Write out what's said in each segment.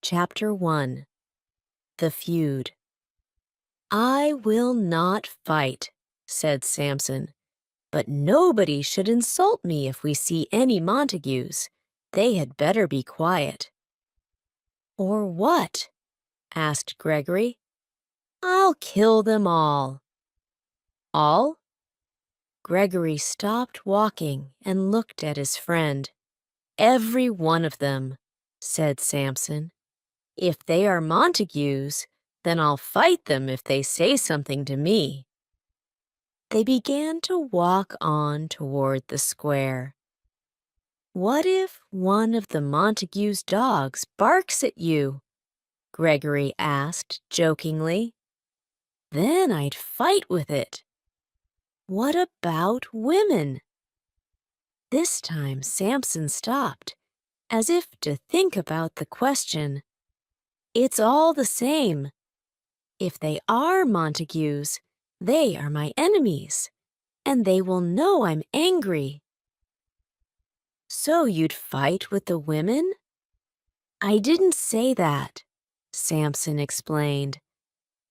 Chapter 1 The Feud I will not fight, said Samson, but nobody should insult me if we see any Montagues. They had better be quiet. Or what? Asked Gregory. I'll kill them all. All? Gregory stopped walking and looked at his friend. Every one of them, said Samson. If they are Montagues, then I'll fight them if they say something to me. They began to walk on toward the square. What if one of the Montagues' dogs barks at you? Gregory asked jokingly. Then I'd fight with it. What about women? This time Samson stopped, as if to think about the question. It's all the same. If they are Montagues, they are my enemies, and they will know I'm angry. So you'd fight with the women? I didn't say that, Samson explained.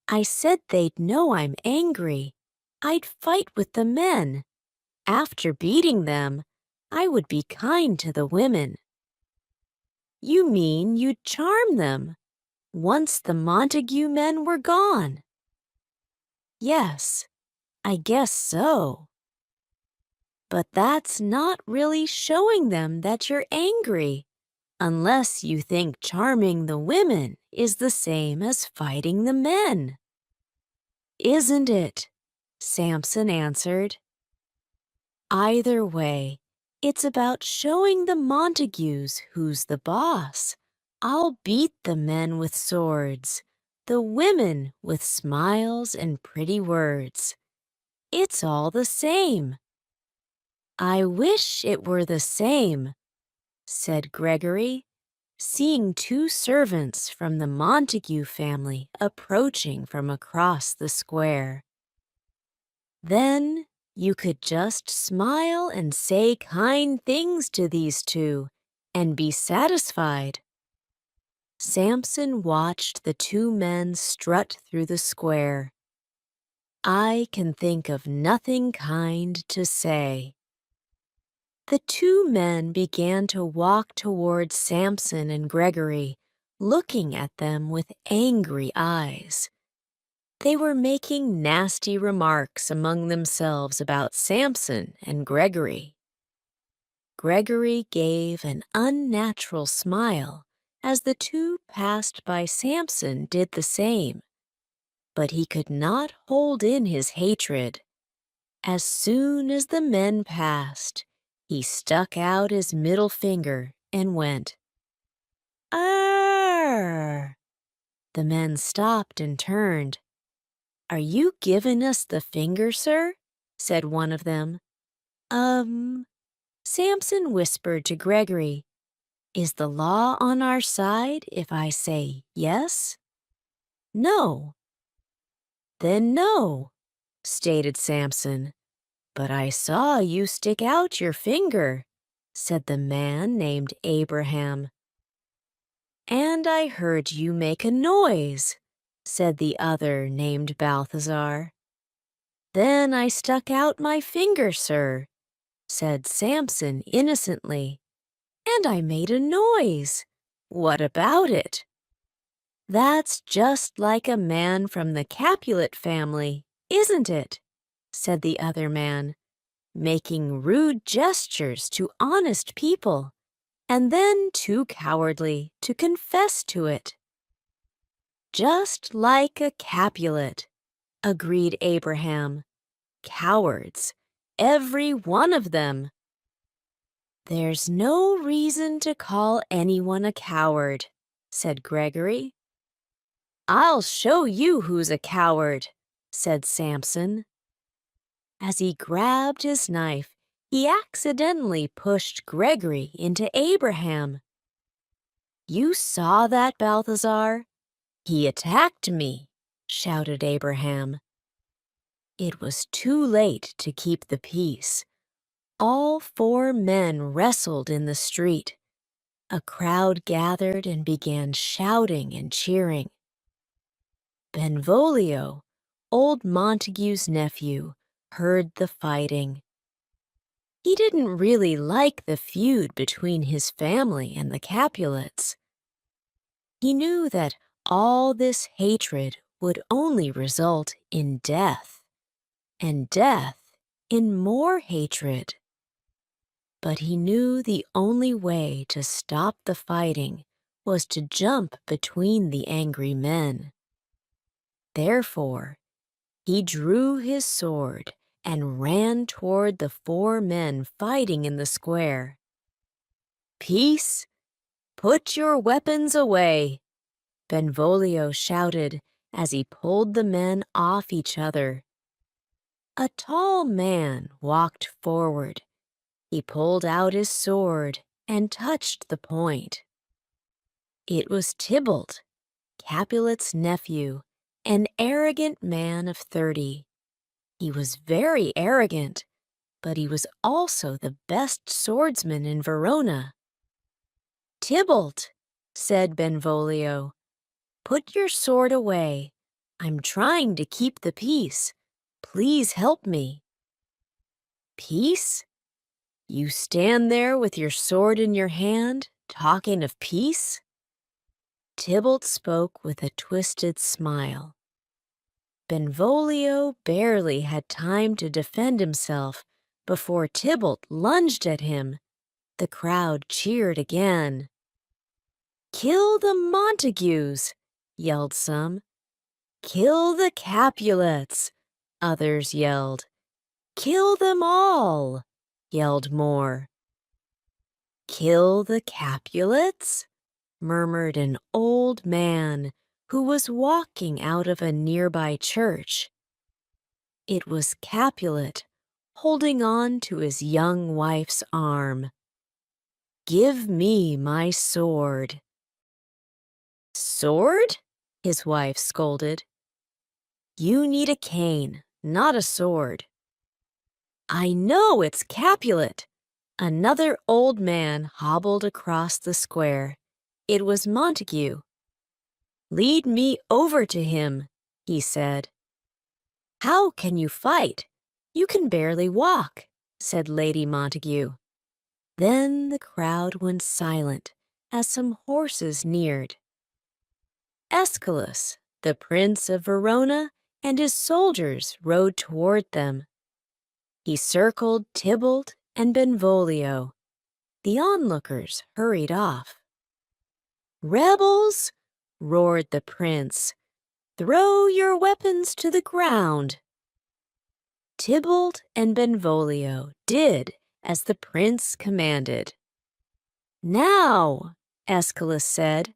I said they'd know I'm angry. I'd fight with the men. After beating them, I would be kind to the women. You mean you'd charm them, once the Montague men were gone? Yes, I guess so. But that's not really showing them that you're angry, unless you think charming the women is the same as fighting the men. Isn't it? Samson answered. Either way, it's about showing the Montagues who's the boss. I'll beat the men with swords, the women with smiles and pretty words. It's all the same. I wish it were the same, said Gregory, seeing two servants from the Montague family approaching from across the square. Then you could just smile and say kind things to these two and be satisfied. Samson watched the two men strut through the square. I can think of nothing kind to say. The two men began to walk toward Samson and Gregory, looking at them with angry eyes. They were making nasty remarks among themselves about Samson and Gregory. Gregory gave an unnatural smile as the two passed by Samson did the same, but he could not hold in his hatred. As soon as the men passed, he stuck out his middle finger and went, "Arr!" The men stopped and turned. Are you giving us the finger, sir? Said one of them. Samson whispered to Gregory, is the law on our side if I say yes? No. Then no, stated Samson. But I saw you stick out your finger, said the man named Abraham. And I heard you make a noise, said the other named Balthazar. Then I stuck out my finger, sir, said Samson innocently, and I made a noise. What about it? That's just like a man from the Capulet family, isn't it? Said the other man, making rude gestures to honest people, and then too cowardly to confess to it. Just like a Capulet, agreed Abraham. Cowards, every one of them. There's no reason to call anyone a coward, said Gregory. I'll show you who's a coward, said Samson. As he grabbed his knife, he accidentally pushed Gregory into Abraham. You saw that, Balthazar? He attacked me, shouted Abraham. It was too late to keep the peace. All four men wrestled in the street. A crowd gathered and began shouting and cheering. Benvolio, old Montague's nephew, heard the fighting. He didn't really like the feud between his family and the Capulets. He knew that all this hatred would only result in death, and death in more hatred. But he knew the only way to stop the fighting was to jump between the angry men. Therefore, he drew his sword and ran toward the 4 men fighting in the square. "Peace! Put your weapons away!" Benvolio shouted as he pulled the men off each other. A tall man walked forward. He pulled out his sword and touched the point. It was Tybalt, Capulet's nephew, an arrogant man of 30. He was very arrogant, but he was also the best swordsman in Verona. "Tybalt," said Benvolio, "put your sword away. I'm trying to keep the peace. Please help me." "Peace? You stand there with your sword in your hand, talking of peace?" Tybalt spoke with a twisted smile. Benvolio barely had time to defend himself before Tybalt lunged at him. The crowd cheered again. "Kill the Montagues!" yelled some. "Kill the Capulets!" others yelled. "Kill them all!" yelled more. "Kill the Capulets?" murmured an old man who was walking out of a nearby church. It was Capulet, holding on to his young wife's arm. "Give me my sword." "Sword?" his wife scolded. "You need a cane, not a sword." "I know it's Capulet." Another old man hobbled across the square. It was Montague. "Lead me over to him," he said. "How can you fight? You can barely walk," said Lady Montague. Then the crowd went silent as some horses neared. Aeschylus, the Prince of Verona, and his soldiers rode toward them. He circled Tybalt and Benvolio. The onlookers hurried off. "Rebels!" roared the prince. "Throw your weapons to the ground." Tybalt and Benvolio did as the prince commanded. "Now," Aeschylus said,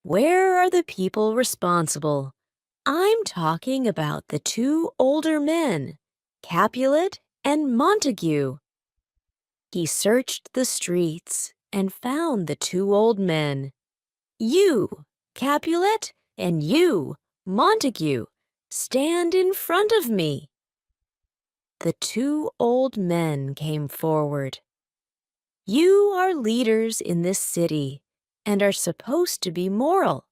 "where are the people responsible? I'm talking about the 2 older men, Capulet and Montague." He searched the streets and found the 2 old men. "You, Capulet, and you, Montague, stand in front of me." The 2 old men came forward. "You are leaders in this city and are supposed to be moral,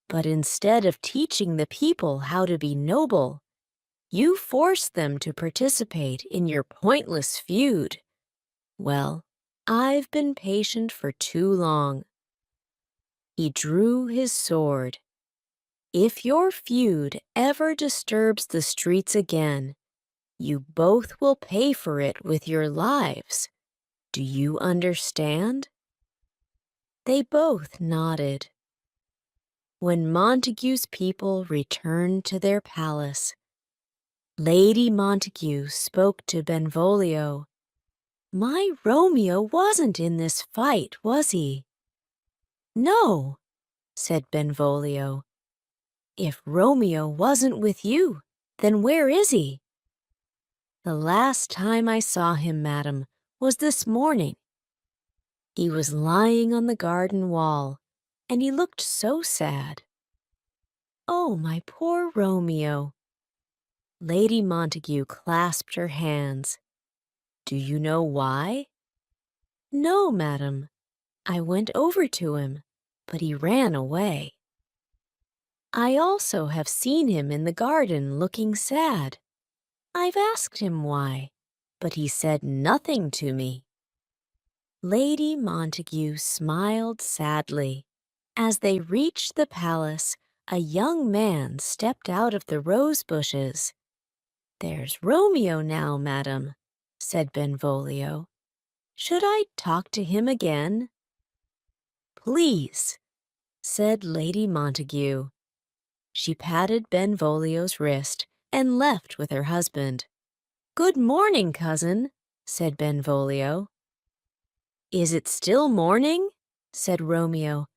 but instead of teaching the people how to be noble, you force them to participate in your pointless feud. Well, I've been patient for too long." He drew his sword. "If your feud ever disturbs the streets again, you both will pay for it with your lives. Do you understand?" They both nodded. When Montague's people returned to their palace, Lady Montague spoke to Benvolio. "My Romeo wasn't in this fight, was he?" "No," said Benvolio. "If Romeo wasn't with you, then where is he?" "The last time I saw him, madam, was this morning. He was lying on the garden wall, and he looked so sad." "Oh, my poor Romeo." Lady Montague clasped her hands. "Do you know why?" "No, madam. I went over to him, but he ran away. I also have seen him in the garden looking sad. I've asked him why, but he said nothing to me." Lady Montague smiled sadly. As they reached the palace, a young man stepped out of the rose bushes. "There's Romeo now, madam," said Benvolio. "Should I talk to him again?" "Please," said Lady Montague. She patted Benvolio's wrist and left with her husband. "Good morning, cousin," said Benvolio. "Is it still morning?" said Romeo,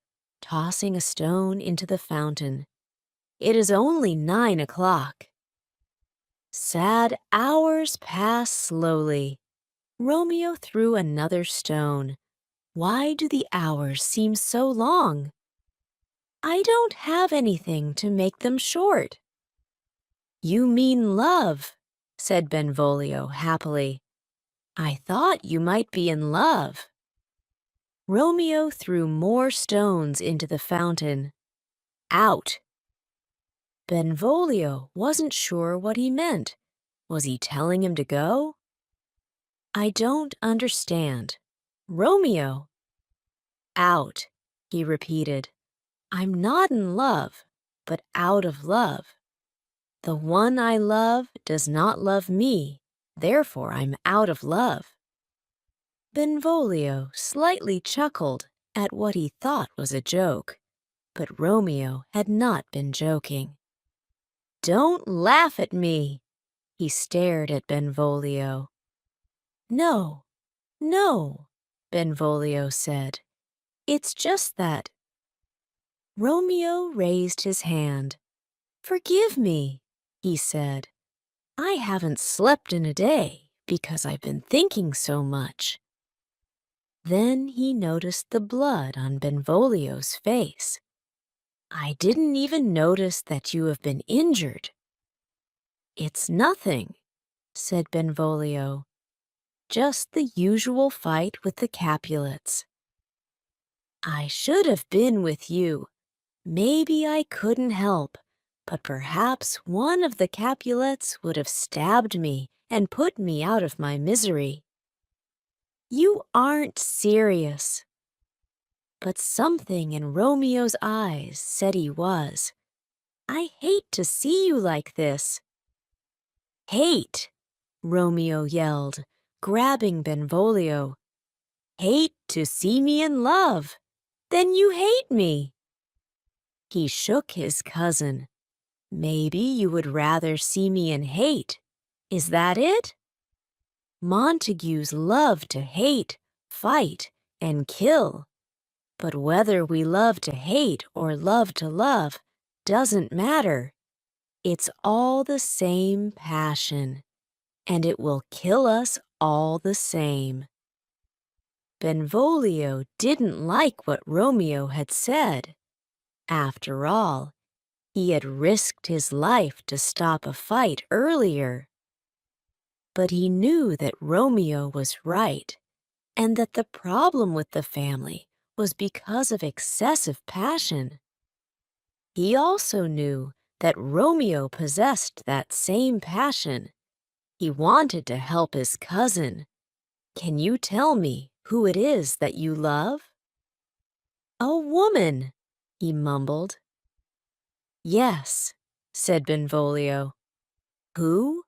tossing a stone into the fountain. "It is only 9 o'clock." Sad hours pass slowly. Romeo threw another stone. "Why do the hours seem so long?" "I don't have anything to make them short." "You mean love," said Benvolio happily. "I thought you might be in love." Romeo threw more stones into the fountain. "Out!" Benvolio wasn't sure what he meant. Was he telling him to go? "I don't understand. Romeo." "Out," he repeated. "I'm not in love, but out of love. The one I love does not love me, therefore I'm out of love." Benvolio slightly chuckled at what he thought was a joke, but Romeo had not been joking. "Don't laugh at me!" He stared at Benvolio. "No, no," Benvolio said. "It's just that—" Romeo raised his hand. "Forgive me," he said. "I haven't slept in a day because I've been thinking so much." Then he noticed the blood on Benvolio's face. "I didn't even notice that you have been injured." "It's nothing," said Benvolio. "Just the usual fight with the Capulets." "I should have been with you. Maybe I couldn't help, but perhaps one of the Capulets would have stabbed me and put me out of my misery." "You aren't serious." But something in Romeo's eyes said he was. "I hate to see you like this." "Hate!" Romeo yelled, grabbing Benvolio. "Hate to see me in love? Then you hate me." He shook his cousin. "Maybe you would rather see me in hate. Is that it?" Montagues love to hate, fight, and kill. But whether we love to hate or love to love doesn't matter. It's all the same passion, and it will kill us all the same. Benvolio didn't like what Romeo had said. After all, he had risked his life to stop a fight earlier. But he knew that Romeo was right, and that the problem with the family was because of excessive passion. He also knew that Romeo possessed that same passion. He wanted to help his cousin. "Can you tell me who it is that you love?" "A woman," he mumbled. "Yes," said Benvolio. "Who?"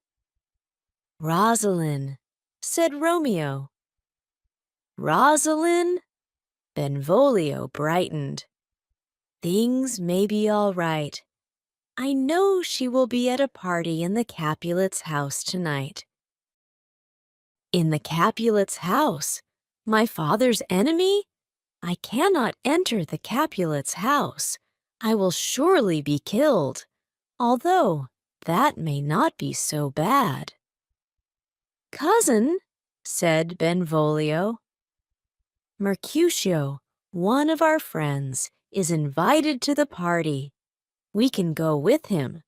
"Rosalind," said Romeo. "Rosalind?" Benvolio brightened. "Things may be all right. I know she will be at a party in the Capulet's house tonight." "In the Capulet's house? My father's enemy? I cannot enter the Capulet's house. I will surely be killed, although that may not be so bad." "Cousin," said Benvolio, "Mercutio, one of our friends, is invited to the party. We can go with him.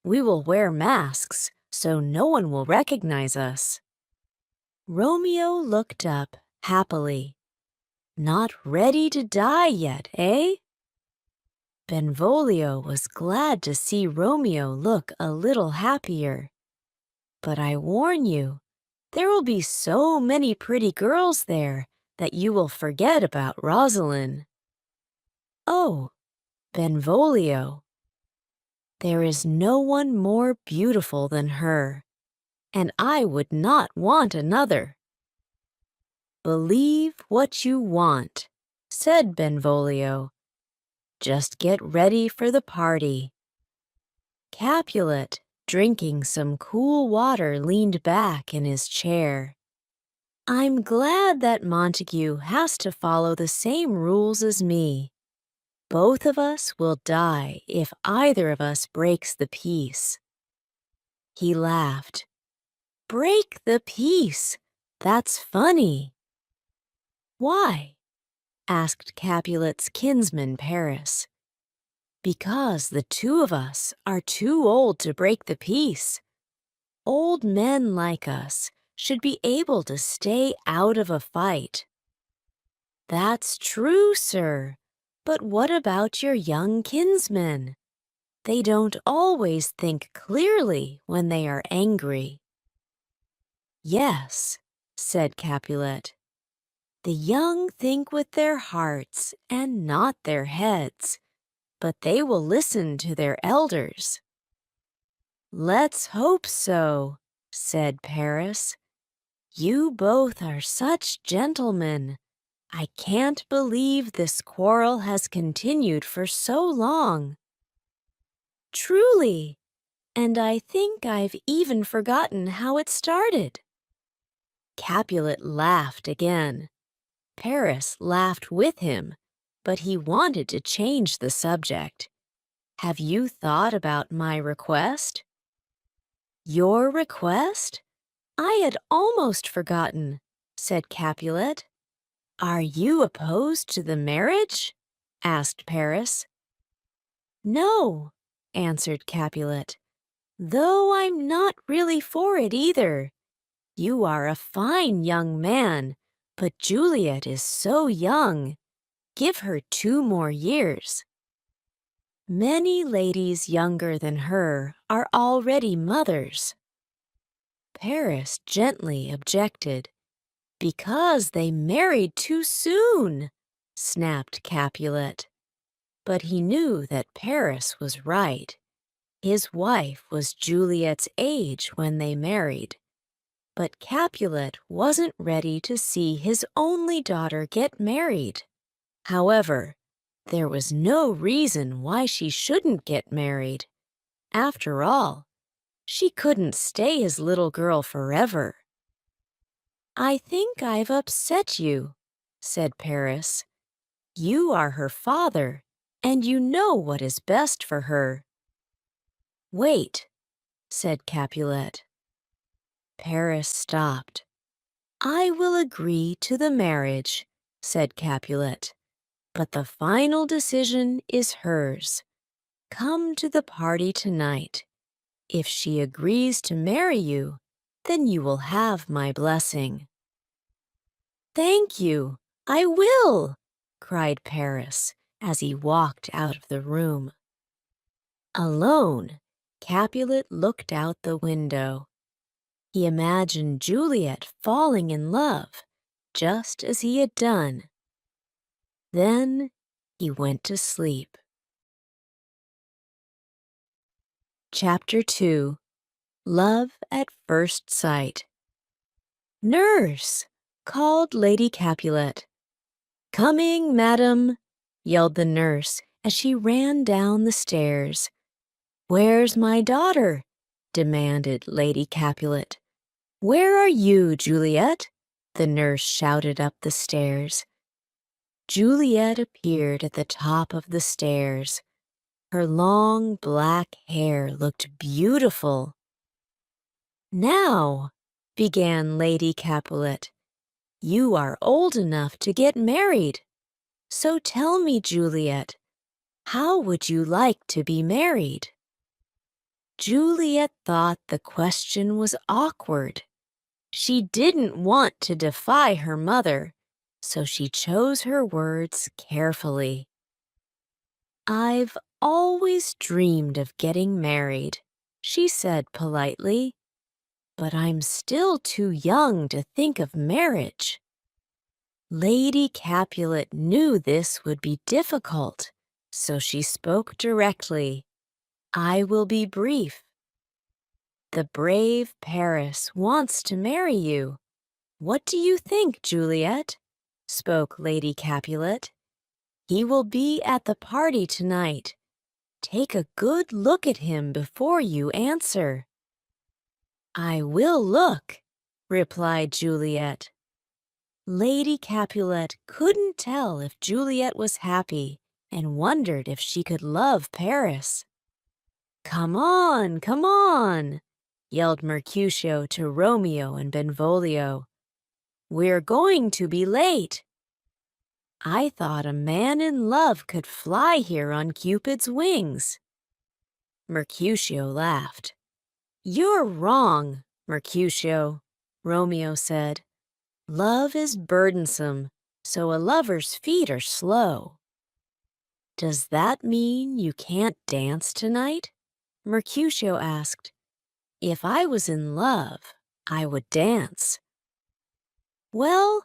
We will wear masks so no one will recognize us." Romeo looked up happily. Not ready to die yet, eh? Benvolio was glad to see Romeo look a little happier. But I warn you, there will be so many pretty girls there that you will forget about Rosalind. Oh, Benvolio, there is no one more beautiful than her, and I would not want another. Believe what you want, said Benvolio. Just get ready for the party. Capulet, drinking some cool water, leaned back in his chair. I'm glad that Montague has to follow the same rules as me. Both of us will die if either of us breaks the peace. He laughed. Break the peace? That's funny. Why? Asked Capulet's kinsman Paris. Because the two of us are too old to break the peace. Old men like us should be able to stay out of a fight. That's true, sir, but what about your young kinsmen? They don't always think clearly when they are angry. Yes, said Capulet. The young think with their hearts and not their heads, but they will listen to their elders. Let's hope so, said Paris. You both are such gentlemen. I can't believe this quarrel has continued for so long. Truly, and I think I've even forgotten how it started. Capulet laughed again. Paris laughed with him, but he wanted to change the subject. Have you thought about my request? Your request? I had almost forgotten, said Capulet. Are you opposed to the marriage? Asked Paris. No, answered Capulet, though I'm not really for it either. You are a fine young man, but Juliet is so young. Give her 2 more years. Many ladies younger than her are already mothers. Paris gently objected. Because they married too soon, snapped Capulet. But he knew that Paris was right. His wife was Juliet's age when they married. But Capulet wasn't ready to see his only daughter get married. However, there was no reason why she shouldn't get married. After all, she couldn't stay his little girl forever. I think I've upset you, said Paris. You are her father, and you know what is best for her. Wait, said Capulet. Paris stopped. I will agree to the marriage, said Capulet, but the final decision is hers. Come to the party tonight. If she agrees to marry you, then you will have my blessing. Thank you, I will, cried Paris as he walked out of the room. Alone, Capulet looked out the window. He imagined Juliet falling in love, just as he had done. Then he went to sleep. Chapter 2. Love at First Sight. Nurse! Called Lady Capulet. Coming, madam, yelled the nurse as she ran down the stairs. Where's my daughter? Demanded Lady Capulet. Where are you, Juliet? The nurse shouted up the stairs. Juliet appeared at the top of the stairs. Her long black hair looked beautiful. Now, began Lady Capulet, you are old enough to get married. So tell me, Juliet, how would you like to be married? Juliet thought the question was awkward. She didn't want to defy her mother, so she chose her words carefully. "I've always dreamed of getting married," she said politely, "but I'm still too young to think of marriage." Lady Capulet knew this would be difficult, so she spoke directly. "I will be brief. The brave Paris wants to marry you. What do you think, Juliet?" spoke Lady Capulet. "He will be at the party tonight. Take a good look at him before you answer." "I will look," replied Juliet. Lady Capulet couldn't tell if Juliet was happy and wondered if she could love Paris. Come on," yelled Mercutio to Romeo and Benvolio. "We're going to be late." "I thought a man in love could fly here on Cupid's wings." Mercutio laughed. "You're wrong, Mercutio," Romeo said. "Love is burdensome, so a lover's feet are slow." "Does that mean you can't dance tonight?" Mercutio asked. "If I was in love, I would dance." "Well,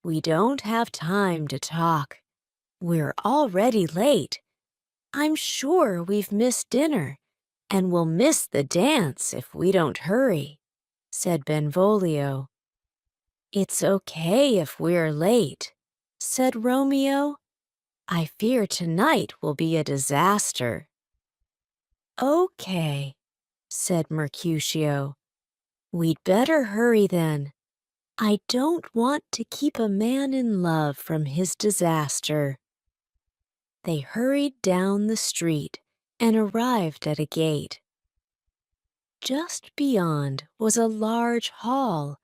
we don't have time to talk. We're already late. I'm sure we've missed dinner, and we'll miss the dance if we don't hurry," said Benvolio. "It's okay if we're late," said Romeo. "I fear tonight will be a disaster." "Okay," said Mercutio. "We'd better hurry then. I don't want to keep a man in love from his disaster." They hurried down the street and arrived at a gate. Just beyond was a large hall,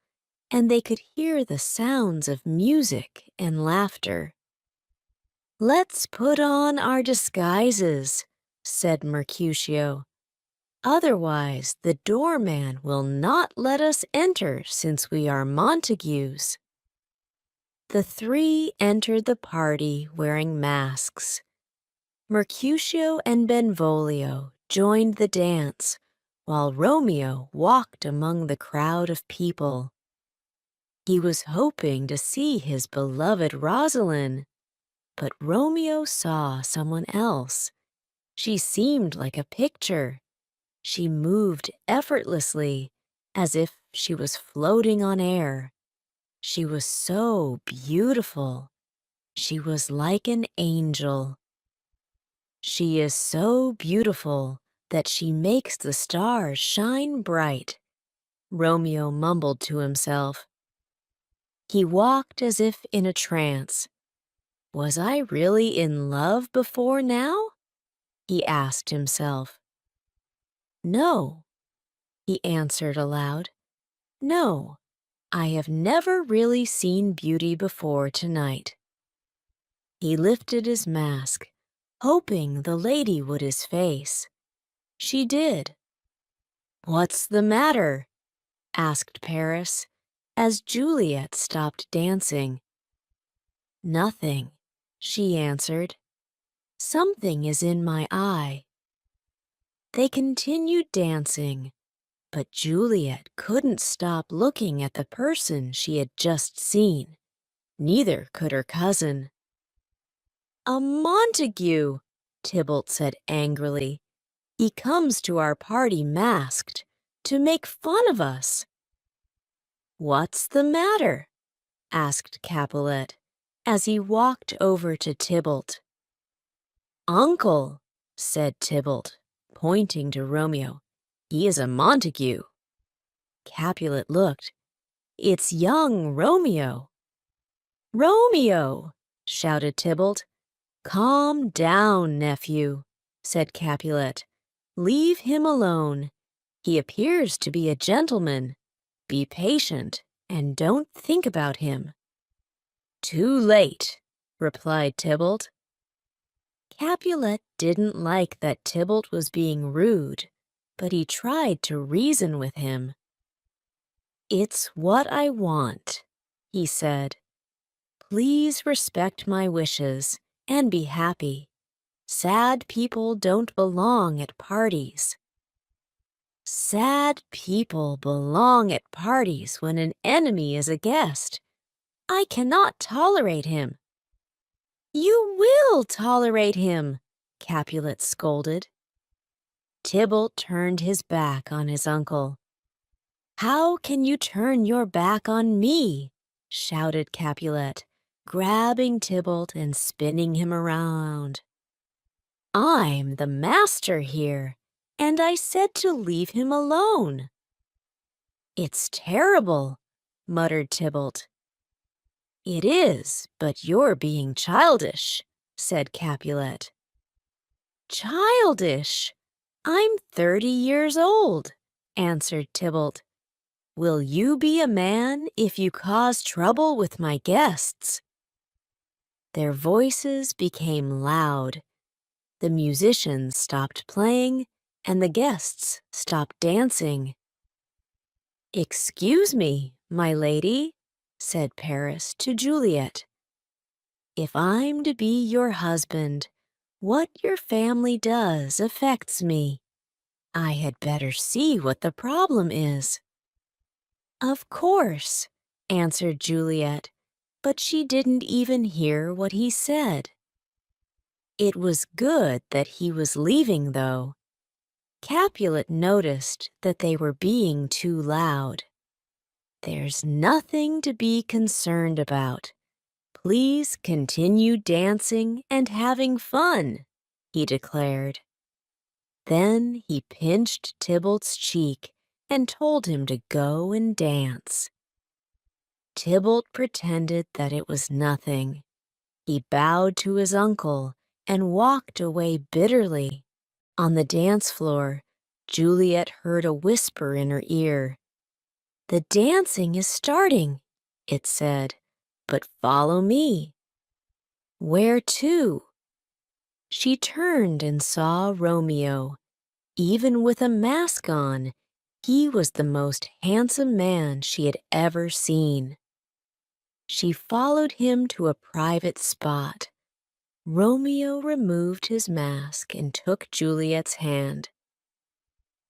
and they could hear the sounds of music and laughter. "Let's put on our disguises," said Mercutio. "Otherwise the doorman will not let us enter since we are Montagues." The three entered the party wearing masks. Mercutio and Benvolio joined the dance, while Romeo walked among the crowd of people. He was hoping to see his beloved Rosalind, but Romeo saw someone else. She seemed like a picture. She moved effortlessly, as if she was floating on air. She was so beautiful. She was like an angel. "She is so beautiful that she makes the stars shine bright," Romeo mumbled to himself. He walked as if in a trance. "Was I really in love before now?" he asked himself. "No," he answered aloud. "No, I have never really seen beauty before tonight." He lifted his mask, hoping the lady would his face. She did. "What's the matter?" asked Paris, as Juliet stopped dancing. "Nothing," she answered. "Something is in my eye." They continued dancing, but Juliet couldn't stop looking at the person she had just seen. Neither could her cousin. "A Montague," Tybalt said angrily. "He comes to our party masked, to make fun of us." "What's the matter?" asked Capulet, as he walked over to Tybalt. "Uncle," said Tybalt, pointing to Romeo. "He is a Montague." Capulet looked. "It's young Romeo." "Romeo!" shouted Tybalt. "Calm down, nephew," said Capulet. "Leave him alone. He appears to be a gentleman. Be patient, and don't think about him." "Too late," replied Tybalt. Capulet didn't like that Tybalt was being rude, but he tried to reason with him. "It's what I want," he said. Please respect my wishes and be happy. Sad people don't belong at parties. Sad people belong at parties when an enemy is a guest. I cannot tolerate him. You will tolerate him, Capulet scolded. Tybalt turned his back on his uncle. How can you turn your back on me? Shouted Capulet, grabbing Tybalt and spinning him around. I'm the master here, and I said to leave him alone. It's terrible, muttered Tybalt. It is, but you're being childish, said Capulet. Childish? I'm 30 years old, answered Tybalt. Will you be a man if you cause trouble with my guests? Their voices became loud. The musicians stopped playing, and the guests stopped dancing. Excuse me, my lady, said Paris to Juliet. If I'm to be your husband, what your family does affects me. I had better see what the problem is. Of course, answered Juliet, but she didn't even hear what he said. It was good that he was leaving, though. Capulet noticed that they were being too loud. There's nothing to be concerned about. Please continue dancing and having fun, he declared. Then he pinched Tybalt's cheek and told him to go and dance. Tybalt pretended that it was nothing. He bowed to his uncle and walked away bitterly. On the dance floor, Juliet heard a whisper in her ear. The dancing is starting, it said, but follow me. Where to? She turned and saw Romeo. Even with a mask on, he was the most handsome man she had ever seen. She followed him to a private spot. Romeo removed his mask and took Juliet's hand.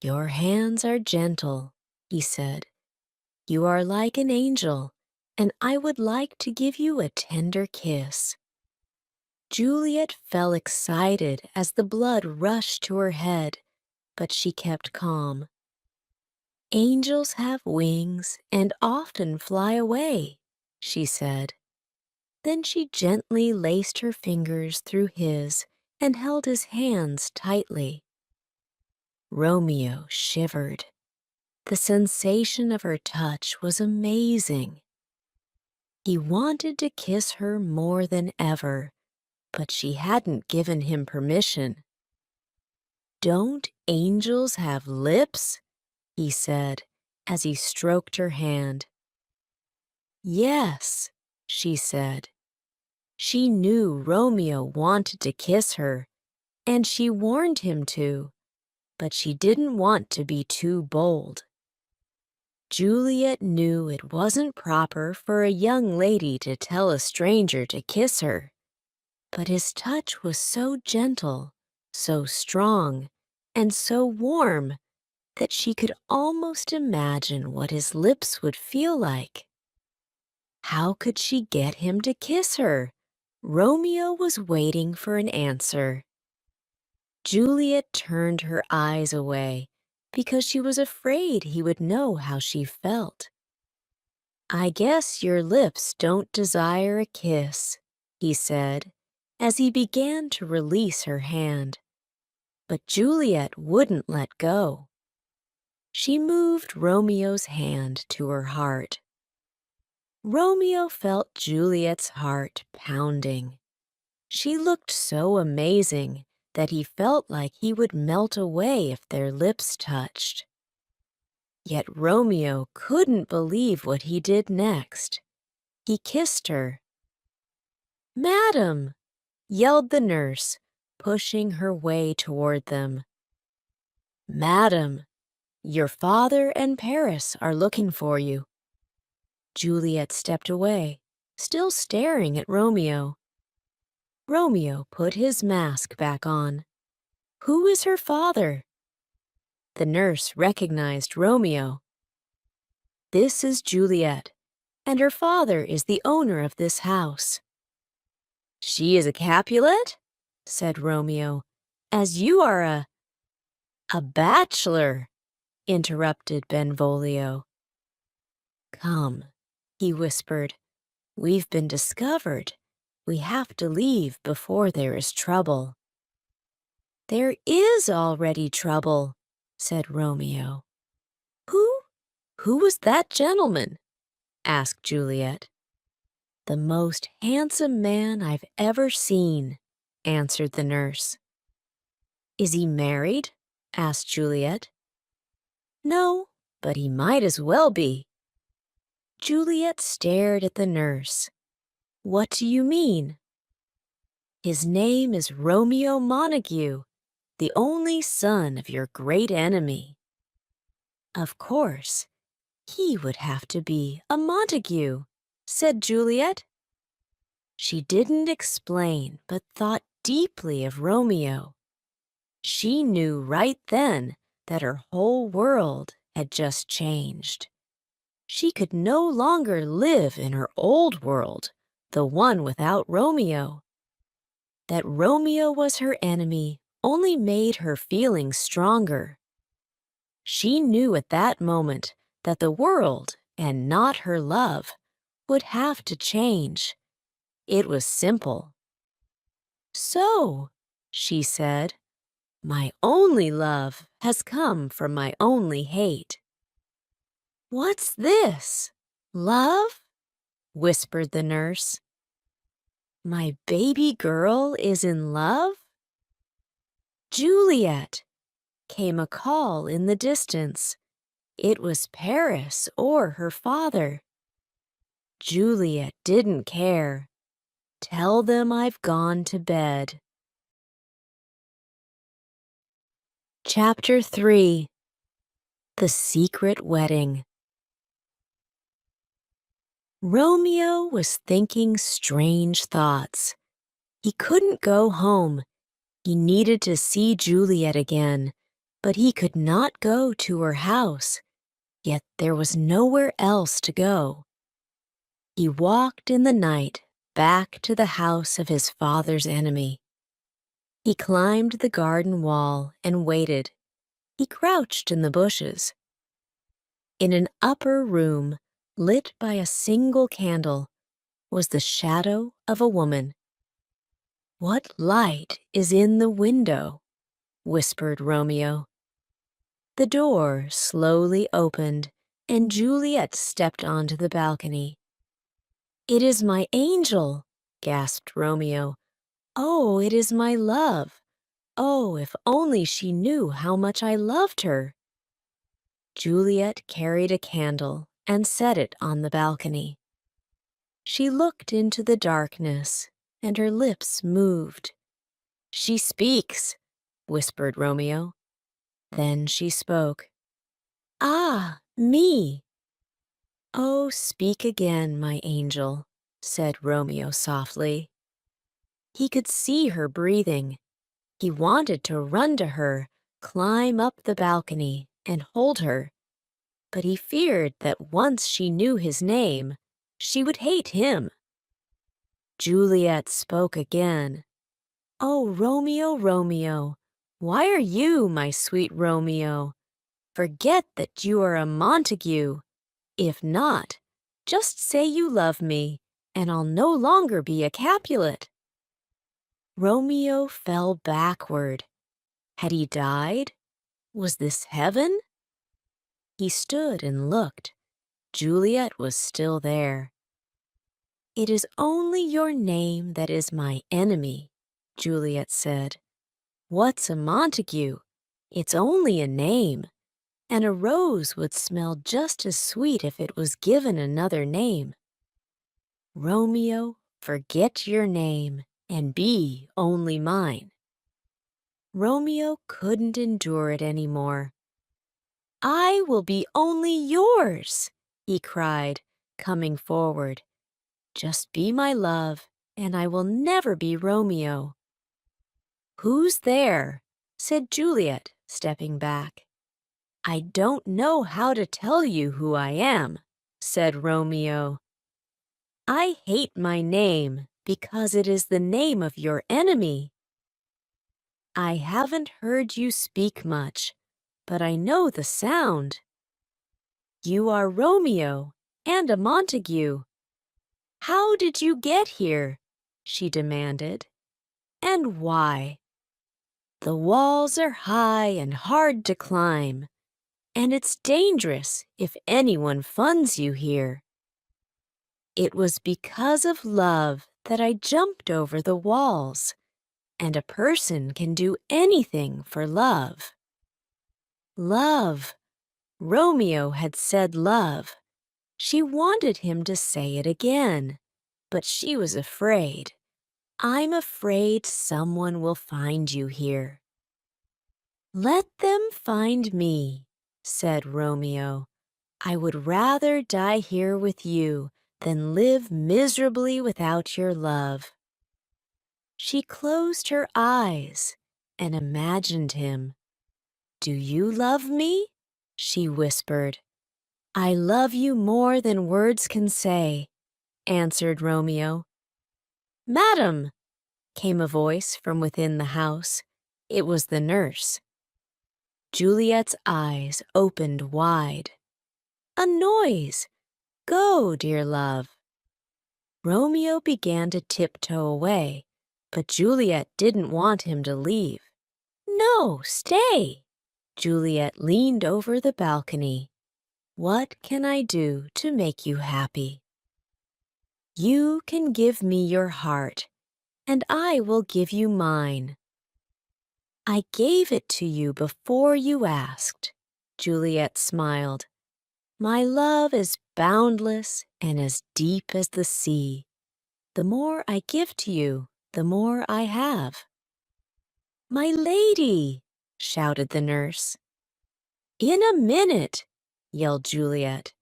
Your hands are gentle, he said. You are like an angel, and I would like to give you a tender kiss. Juliet felt excited as the blood rushed to her head, but she kept calm. Angels have wings and often fly away, she said. Then she gently laced her fingers through his and held his hands tightly. Romeo shivered. The sensation of her touch was amazing. He wanted to kiss her more than ever, but she hadn't given him permission. Don't angels have lips? He said as he stroked her hand. Yes, she said. She knew Romeo wanted to kiss her, and she warned him to, but she didn't want to be too bold. Juliet knew it wasn't proper for a young lady to tell a stranger to kiss her, but his touch was so gentle, so strong, and so warm that she could almost imagine what his lips would feel like. How could she get him to kiss her? Romeo was waiting for an answer. Juliet turned her eyes away because she was afraid he would know how she felt. I guess your lips don't desire a kiss, he said, as he began to release her hand. But Juliet wouldn't let go. She moved Romeo's hand to her heart. Romeo felt Juliet's heart pounding. She looked so amazing that he felt like he would melt away if their lips touched. Yet Romeo couldn't believe what he did next. He kissed her. Madam, yelled the nurse, pushing her way toward them. Madam, your father and Paris are looking for you. Juliet stepped away. still staring at Romeo. Romeo put his mask back on. Who is her father? The nurse recognized Romeo. This is Juliet, and her father is the owner of this house. She is a Capulet? Said Romeo, as you are a bachelor, interrupted Benvolio. Come, he whispered, we've been discovered. We have to leave before there is trouble. There is already trouble, said Romeo. Who was that gentleman? Asked Juliet. The most handsome man I've ever seen, answered the nurse. Is he married? Asked Juliet. No, but he might as well be. Juliet stared at the nurse. What do you mean? His name is Romeo Montague, the only son of your great enemy. Of course, he would have to be a Montague, said Juliet. She didn't explain, but thought deeply of Romeo. She knew right then that her whole world had just changed. She could no longer live in her old world, the one without Romeo. That Romeo was her enemy only made her feelings stronger. She knew at that moment that the world, and not her love, would have to change. It was simple. So, she said, my only love has come from my only hate. What's this? Love? Whispered the nurse. My baby girl is in love? Juliet! Came a call in the distance. It was Paris or her father. Juliet didn't care. Tell them I've gone to bed. Chapter 3. The Secret Wedding. Romeo was thinking strange thoughts. He couldn't go home. He needed to see Juliet again, but he could not go to her house. Yet there was nowhere else to go. He walked in the night back to the house of his father's enemy. He climbed the garden wall and waited. He crouched in the bushes. In an upper room, lit by a single candle, was the shadow of a woman. What light is in the window? Whispered Romeo. The door slowly opened, and Juliet stepped onto the balcony. It is my angel, gasped Romeo. Oh, it is my love. Oh, if only she knew how much I loved her. Juliet carried a candle and set it on the balcony. She looked into the darkness, and her lips moved. She speaks, whispered Romeo. Then she spoke. Ah, me! Oh, speak again, my angel, said Romeo softly. He could see her breathing. He wanted to run to her, climb up the balcony, and hold her. But he feared that once she knew his name, she would hate him. Juliet spoke again. Oh, Romeo, Romeo, why are you, my sweet Romeo? Forget that you are a Montague. If not, just say you love me, and I'll no longer be a Capulet. Romeo fell backward. Had he died? Was this heaven? He stood and looked. Juliet was still there. It is only your name that is my enemy, Juliet said. What's a Montague? It's only a name, and a rose would smell just as sweet if it was given another name. Romeo, forget your name and be only mine. Romeo couldn't endure it any more. I will be only yours, he cried, coming forward. Just be my love, and I will never be Romeo." "Who's there?" said Juliet, stepping back. "I don't know how to tell you who I am," said Romeo. "I hate my name because it is the name of your enemy." "I haven't heard you speak much, but I know the sound." "You are Romeo and a Montague." "How did you get here?" she demanded. "And why?" "The walls are high and hard to climb, and it's dangerous if anyone funds you here." "It was because of love that I jumped over the walls, and a person can do anything for love." Love! Romeo had said love. She wanted him to say it again, but she was afraid. "I'm afraid someone will find you here." "Let them find me," said Romeo. "I would rather die here with you than live miserably without your love." She closed her eyes and imagined him. "Do you love me?" she whispered. "I love you more than words can say," answered Romeo. "Madam!" came a voice from within the house. It was the nurse. Juliet's eyes opened wide. "A noise! Go, dear love." Romeo began to tiptoe away, but Juliet didn't want him to leave. "No, stay." Juliet leaned over the balcony. "What can I do to make you happy?" "You can give me your heart, and I will give you mine." "I gave it to you before you asked." Juliet smiled. "My love is boundless and as deep as the sea. The more I give to you, the more I have." "My lady!" shouted the nurse. "In a minute!" yelled Juliet.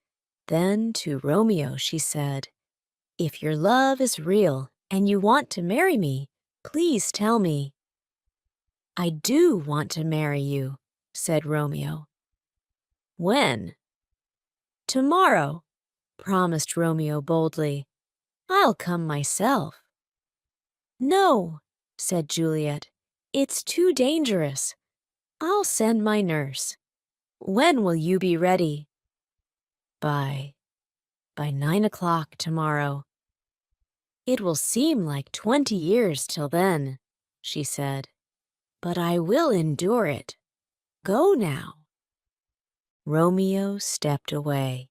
Then to Romeo she said, "If your love is real and you want to marry me, please tell me." "I do want to marry you," said Romeo. "When?" "Tomorrow," promised Romeo boldly. "I'll come myself." "No," said Juliet. "It's too dangerous. I'll send my nurse. When will you be ready?" By 9 o'clock tomorrow." "It will seem like 20 years till then," she said. "But I will endure it. Go now." Romeo stepped away.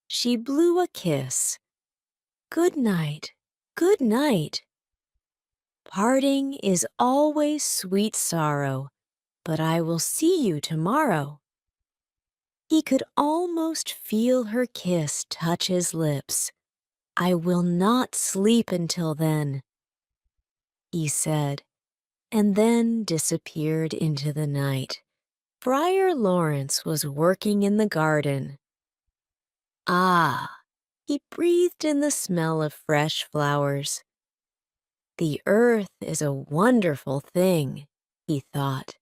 She blew a kiss. "Good night, good night." Parting is always sweet sorrow, but I will see you tomorrow. He could almost feel her kiss touch his lips. "I will not sleep until then," he said, and then disappeared into the night. Friar Lawrence was working in the garden. Ah! He breathed in the smell of fresh flowers. "The earth is a wonderful thing," he thought.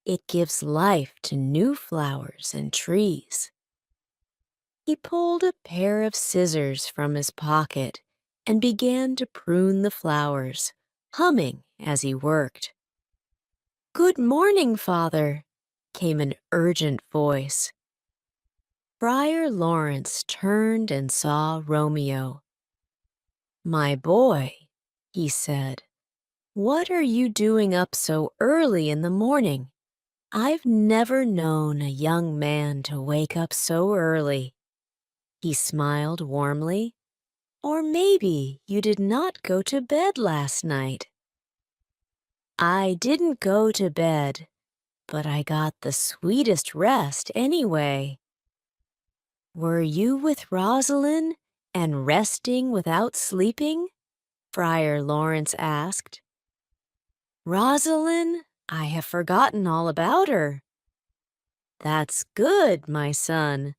"It gives life to new flowers and trees." He pulled a pair of scissors from his pocket and began to prune the flowers, humming as he worked. "Good morning, Father," came an urgent voice. Friar Lawrence turned and saw Romeo. "My boy," he said, "what are you doing up so early in the morning? I've never known a young man to wake up so early." He smiled warmly. "Or maybe you did not go to bed last night." "I didn't go to bed, but I got the sweetest rest anyway." "Were you with Rosalind and resting without sleeping?" Friar Lawrence asked. "Rosalind? I have forgotten all about her." "That's good, my son.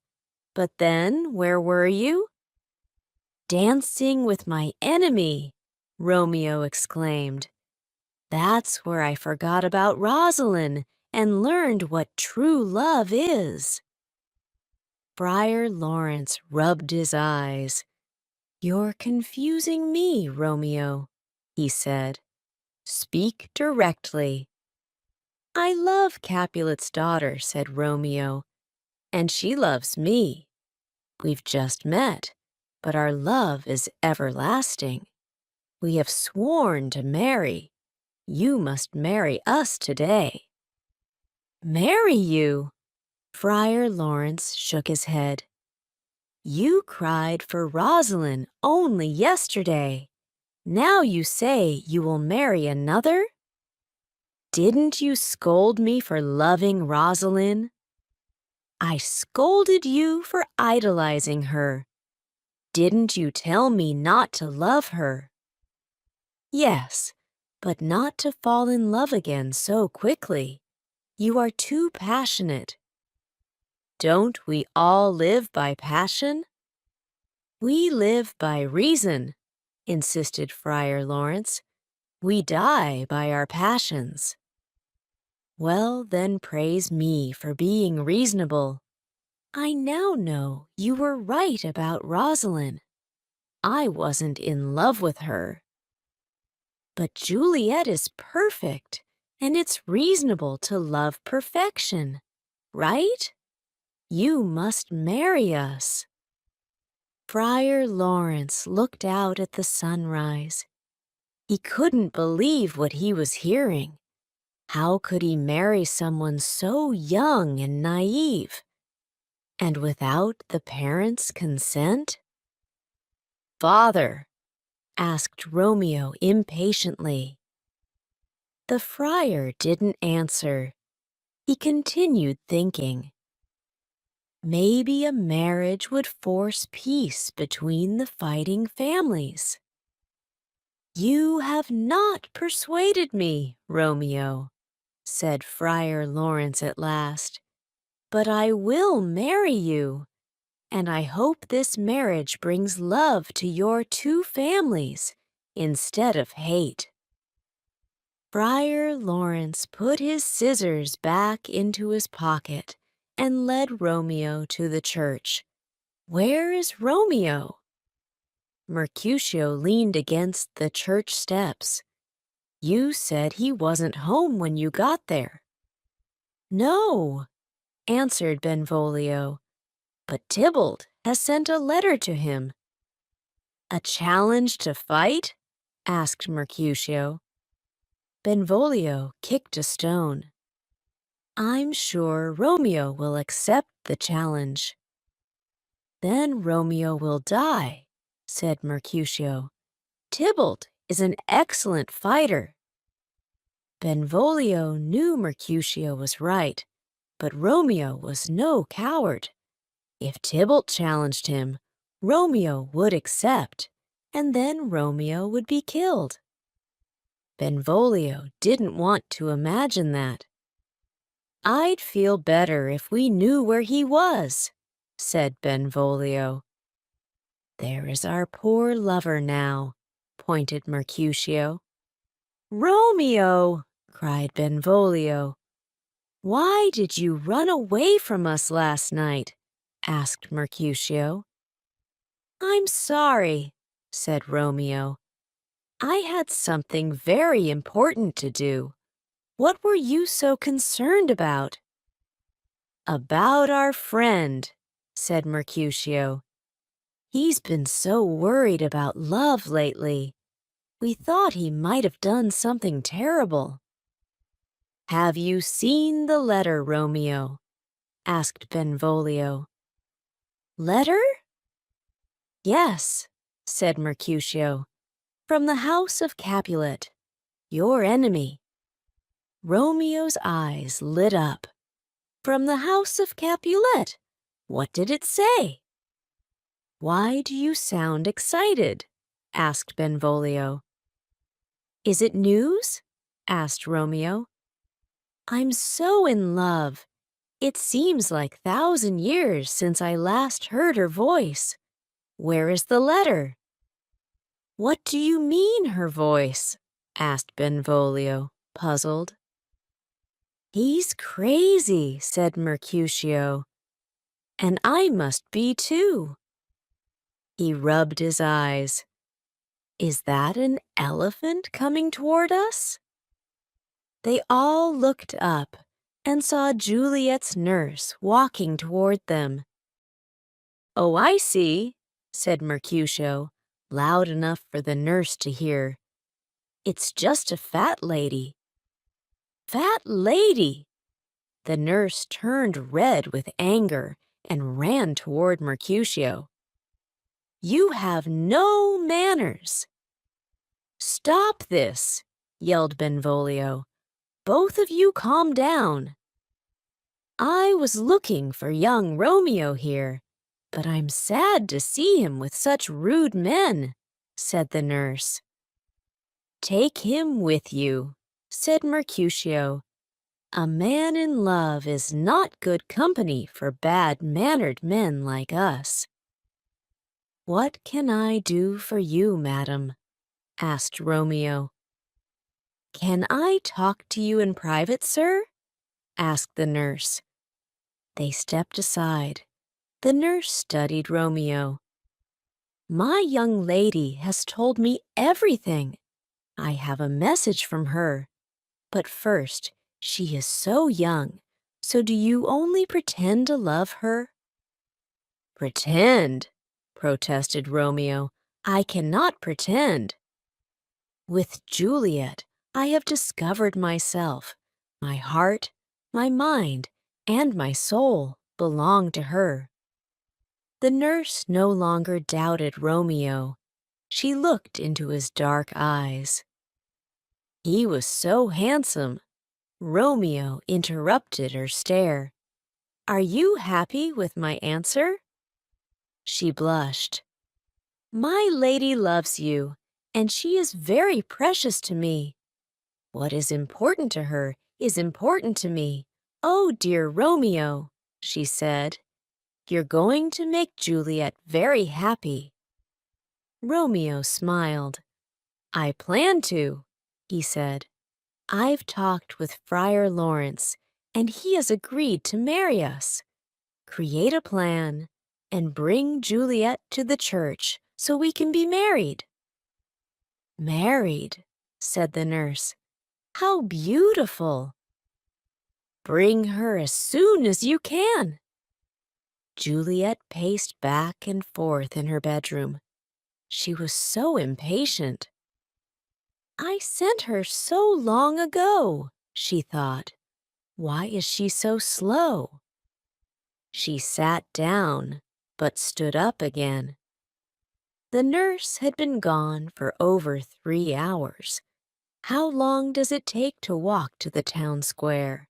But then, where were you?" Dancing with my enemy, Romeo exclaimed. That's where I forgot about Rosalind and learned what true love is. Friar Lawrence rubbed his eyes. You're confusing me, Romeo, he said. Speak directly. I love Capulet's daughter, said Romeo, and she loves me. We've just met, but our love is everlasting. We have sworn to marry. You must marry us today. Marry you? Friar Lawrence shook his head. You cried for Rosalind only yesterday. Now you say you will marry another? Didn't you scold me for loving Rosalind? I scolded you for idolizing her. Didn't you tell me not to love her? Yes, but not to fall in love again so quickly. You are too passionate. Don't we all live by passion? We live by reason, insisted Friar Lawrence. We die by our passions. Well, then praise me for being reasonable. I now know you were right about Rosalind. I wasn't in love with her. But Juliet is perfect, and it's reasonable to love perfection, right? You must marry us. Friar Lawrence looked out at the sunrise. He couldn't believe what he was hearing. How could he marry someone so young and naive? And without the parents' consent? Father, asked Romeo impatiently. The friar didn't answer. He continued thinking. Maybe a marriage would force peace between the fighting families. You have not persuaded me, Romeo, said Friar Lawrence at last. But I will marry you, and I hope this marriage brings love to your two families instead of hate. Friar Lawrence put his scissors back into his pocket and led Romeo to the church. Where is Romeo? Mercutio leaned against the church steps. You said he wasn't home when you got there. No, answered Benvolio, but Tybalt has sent a letter to him. A challenge to fight? Asked Mercutio. Benvolio kicked a stone. I'm sure Romeo will accept the challenge. Then Romeo will die, said Mercutio. Tybalt is an excellent fighter. Benvolio knew Mercutio was right, but Romeo was no coward. If Tybalt challenged him, Romeo would accept, and then Romeo would be killed. Benvolio didn't want to imagine that. I'd feel better if we knew where he was, said Benvolio. There is our poor lover now, pointed Mercutio. Romeo, cried Benvolio. Why did you run away from us last night? Asked Mercutio. I'm sorry, said Romeo. I had something very important to do. What were you so concerned about? About our friend, said Mercutio. He's been so worried about love lately. We thought he might have done something terrible. Have you seen the letter, Romeo? Asked Benvolio. Letter? Yes, said Mercutio. From the house of Capulet, your enemy. Romeo's eyes lit up. From the house of Capulet, what did it say? Why do you sound excited? Asked Benvolio. Is it news? Asked Romeo. I'm so in love. It seems like 1,000 years since I last heard her voice. Where is the letter?" "What do you mean, her voice?" asked Benvolio, puzzled. "He's crazy," said Mercutio, "and I must be too." He rubbed his eyes. "Is that an elephant coming toward us?" They all looked up and saw Juliet's nurse walking toward them. "Oh, I see," said Mercutio, loud enough for the nurse to hear. "It's just a fat lady." "Fat lady!" The nurse turned red with anger and ran toward Mercutio. "You have no manners." "Stop this!" yelled Benvolio. "Both of you calm down. I was looking for young Romeo here, but I'm sad to see him with such rude men," said the nurse. "Take him with you," said Mercutio. "A man in love is not good company for bad-mannered men like us." "What can I do for you, madam?" asked Romeo. "Can I talk to you in private, sir?" asked the nurse. They stepped aside. The nurse studied Romeo. "My young lady has told me everything. I have a message from her. But first, she is so young, so do you only pretend to love her?" "Pretend?" protested Romeo. "I cannot pretend. With Juliet, I have discovered myself. My heart, my mind, and my soul belong to her." The nurse no longer doubted Romeo. She looked into his dark eyes. He was so handsome. Romeo interrupted her stare. "Are you happy with my answer?" She blushed. "My lady loves you, and she is very precious to me. What is important to her is important to me. Oh, dear Romeo," she said, "you're going to make Juliet very happy." Romeo smiled. "I plan to," he said. "I've talked with Friar Lawrence, and he has agreed to marry us. Create a plan and bring Juliet to the church so we can be married." "Married," said the nurse. "How beautiful!" "Bring her as soon as you can." Juliet paced back and forth in her bedroom. She was so impatient. "I sent her so long ago," she thought. "Why is she so slow?" She sat down, but stood up again. The nurse had been gone for over 3 hours. How long does it take to walk to the town square?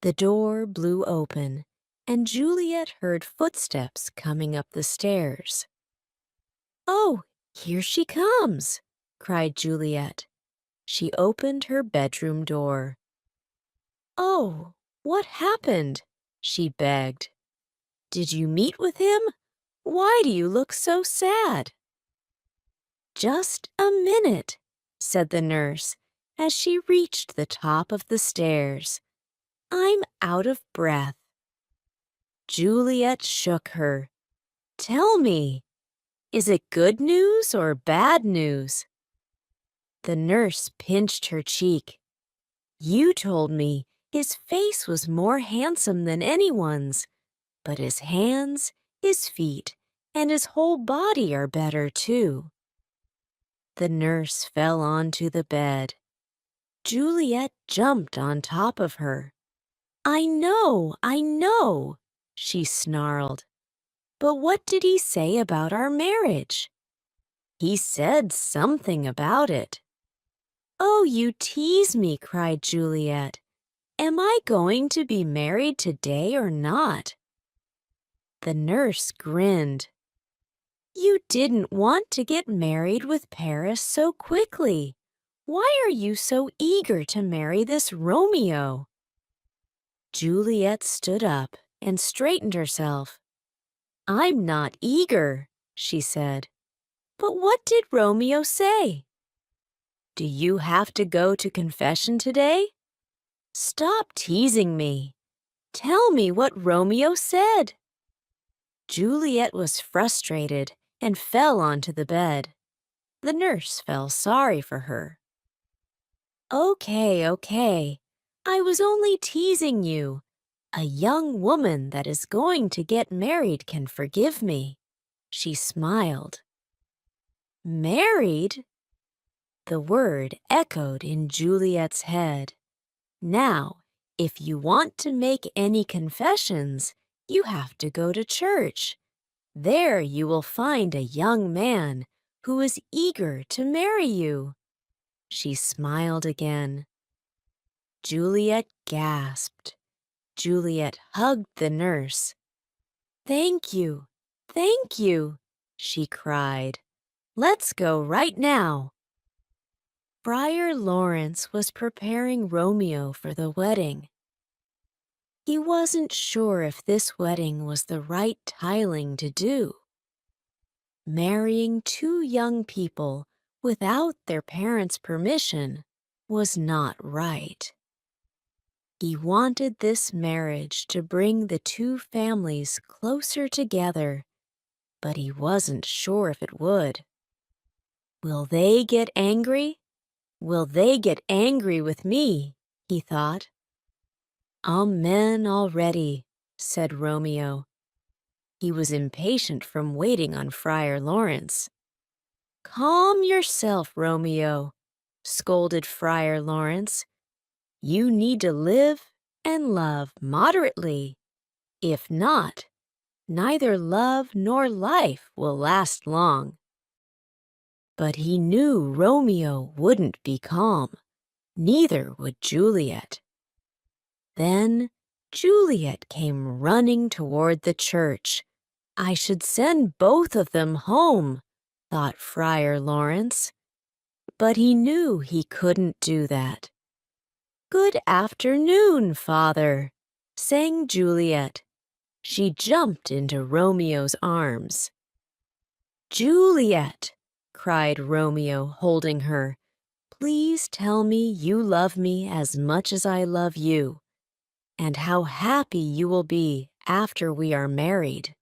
The door blew open, and Juliet heard footsteps coming up the stairs. "Oh, here she comes!" cried Juliet. She opened her bedroom door. "Oh, what happened?" she begged. "Did you meet with him? Why do you look so sad?" "Just a minute," said the nurse as she reached the top of the stairs. "I'm out of breath." Juliet shook her. "Tell me, is it good news or bad news?" The nurse pinched her cheek. "You told me his face was more handsome than anyone's, but his hands, his feet, and his whole body are better too." The nurse fell onto the bed. Juliet jumped on top of her. I know," she snarled. "But what did he say about our marriage?" "He said something about it." "Oh, you tease me," cried Juliet. "Am I going to be married today or not?" The nurse grinned. "You didn't want to get married with Paris so quickly. Why are you so eager to marry this Romeo?" Juliet stood up and straightened herself. "I'm not eager," she said. But what did Romeo say? Do you have to go to confession today? Stop teasing me. Tell me what Romeo said. Juliet was frustrated and fell onto the bed. The nurse felt sorry for her. Okay. I was only teasing you. A young woman that is going to get married can forgive me. She smiled. Married? The word echoed in Juliet's head. Now, if you want to make any confessions, you have to go to church. There you will find a young man who is eager to marry you. She smiled again. Juliet gasped. Juliet hugged the nurse. Thank you, she cried. Let's go right now. Friar Lawrence was preparing Romeo for the wedding. He wasn't sure if this wedding was the right tiling to do. Marrying two young people without their parents' permission was not right. He wanted this marriage to bring the two families closer together, but he wasn't sure if it would. Will they get angry? Will they get angry with me? He thought. Amen already, said Romeo. He was impatient from waiting on Friar Lawrence. Calm yourself, Romeo, scolded Friar Lawrence. You need to live and love moderately. If not, neither love nor life will last long. But he knew Romeo wouldn't be calm. Neither would Juliet. Then Juliet came running toward the church. I should send both of them home, thought Friar Lawrence. But he knew he couldn't do that. Good afternoon, Father, sang Juliet. She jumped into Romeo's arms. Juliet, cried Romeo, holding her, please tell me you love me as much as I love you, and how happy you will be after we are married.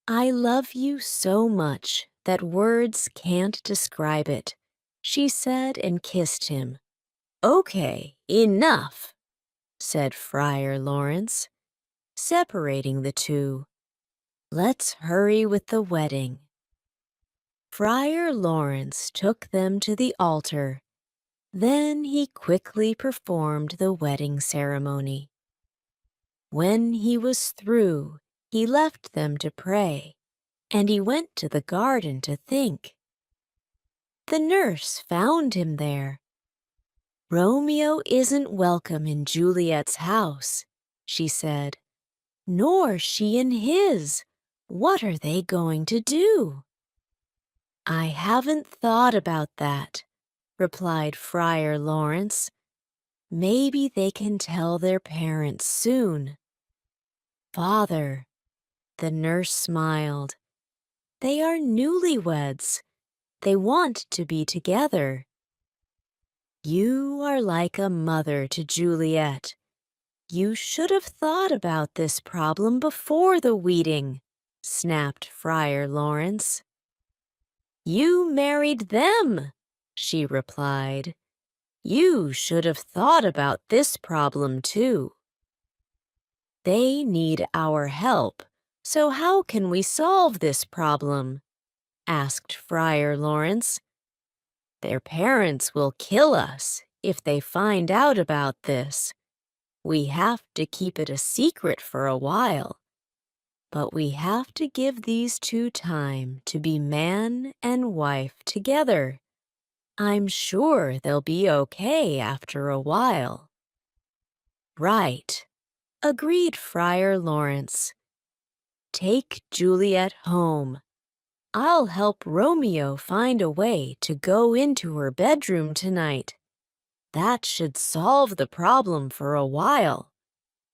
I love you so much that words can't describe it, she said and kissed him. Okay, enough, said Friar Lawrence, separating the two. Let's hurry with the wedding. Friar Lawrence took them to the altar. Then he quickly performed the wedding ceremony. When he was through, he left them to pray, and he went to the garden to think. The nurse found him there. Romeo isn't welcome in Juliet's house, she said, nor she in his. What are they going to do? I haven't thought about that, replied Friar Lawrence. Maybe they can tell their parents soon. Father, the nurse smiled. They are newlyweds. They want to be together. You are like a mother to Juliet. You should have thought about this problem before the wedding, snapped Friar Lawrence. You married them, she replied. You should have thought about this problem too. They need our help, so how can we solve this problem? Asked Friar Lawrence. Their parents will kill us if they find out about this. We have to keep it a secret for a while. But we have to give these two time to be man and wife together. I'm sure they'll be okay after a while. Right, agreed Friar Lawrence. Take Juliet home. I'll help Romeo find a way to go into her bedroom tonight. That should solve the problem for a while.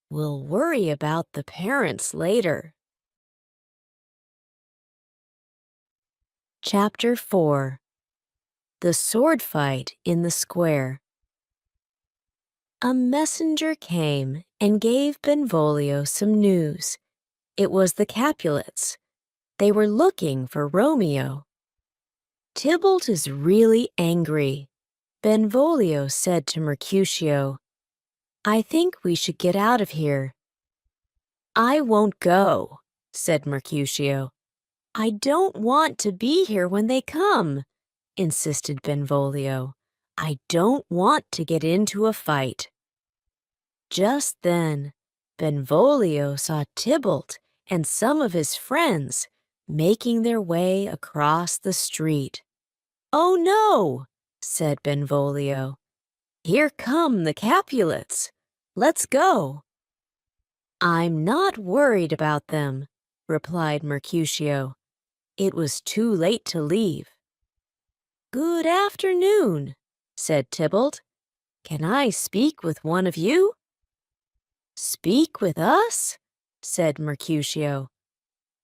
We'll worry about the parents later. Chapter 4. The Sword Fight in the Square. A messenger came and gave Benvolio some news. It was the Capulets. They were looking for Romeo. "Tybalt is really angry," Benvolio said to Mercutio. "I think we should get out of here." "I won't go," said Mercutio. "I don't want to be here when they come," insisted Benvolio. "I don't want to get into a fight." Just then, Benvolio saw Tybalt and some of his friends making their way across the street. "Oh no," said Benvolio. "Here come the Capulets. Let's go." "I'm not worried about them," replied Mercutio. It was too late to leave. "Good afternoon," said Tybalt. "Can I speak with one of you?" "Speak with us?" said Mercutio.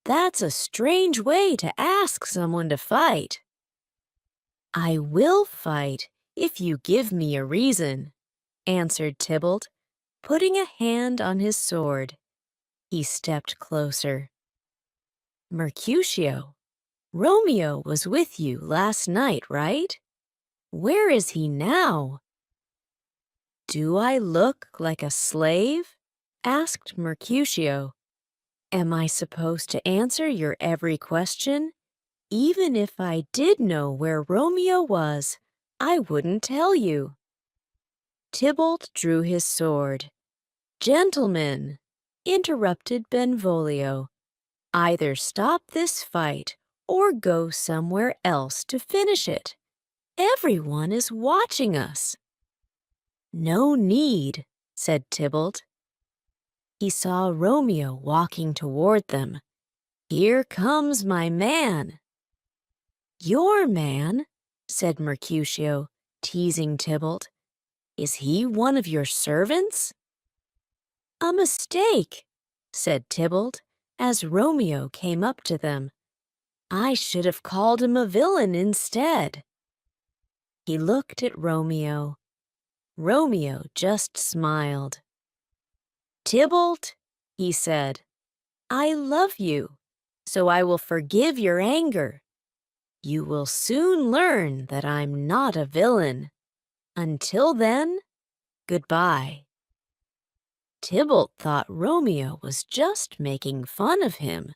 "That's a strange way to ask someone to fight." "I will fight if you give me a reason," answered Tybalt, putting a hand on his sword. He stepped closer. "Mercutio, Romeo was with you last night, right? Where is he now?" "Do I look like a slave?" asked Mercutio. "Am I supposed to answer your every question? Even if I did know where Romeo was, I wouldn't tell you." Tybalt drew his sword. "Gentlemen," interrupted Benvolio, "either stop this fight or go somewhere else to finish it. Everyone is watching us." "No need," said Tybalt. He saw Romeo walking toward them. "Here comes my man." "Your man?" said Mercutio, teasing Tybalt. "Is he one of your servants?" "A mistake," said Tybalt, as Romeo came up to them. "I should have called him a villain instead." He looked at Romeo. Romeo just smiled. "Tybalt," he said, "I love you, so I will forgive your anger. You will soon learn that I'm not a villain. Until then, goodbye." Tybalt thought Romeo was just making fun of him.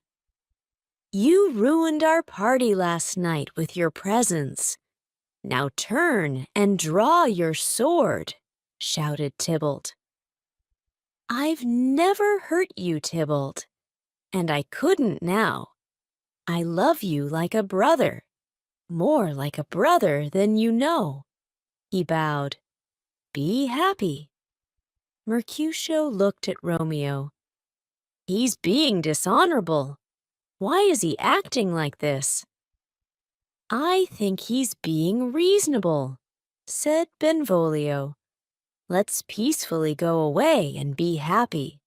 "You ruined our party last night with your presence. Now turn and draw your sword," shouted Tybalt. "I've never hurt you, Tybalt, and I couldn't now. I love you like a brother, more like a brother than you know." He bowed. "Be happy." Mercutio looked at Romeo. "He's being dishonorable. Why is he acting like this?" "I think he's being reasonable," said Benvolio. "Let's peacefully go away and be happy."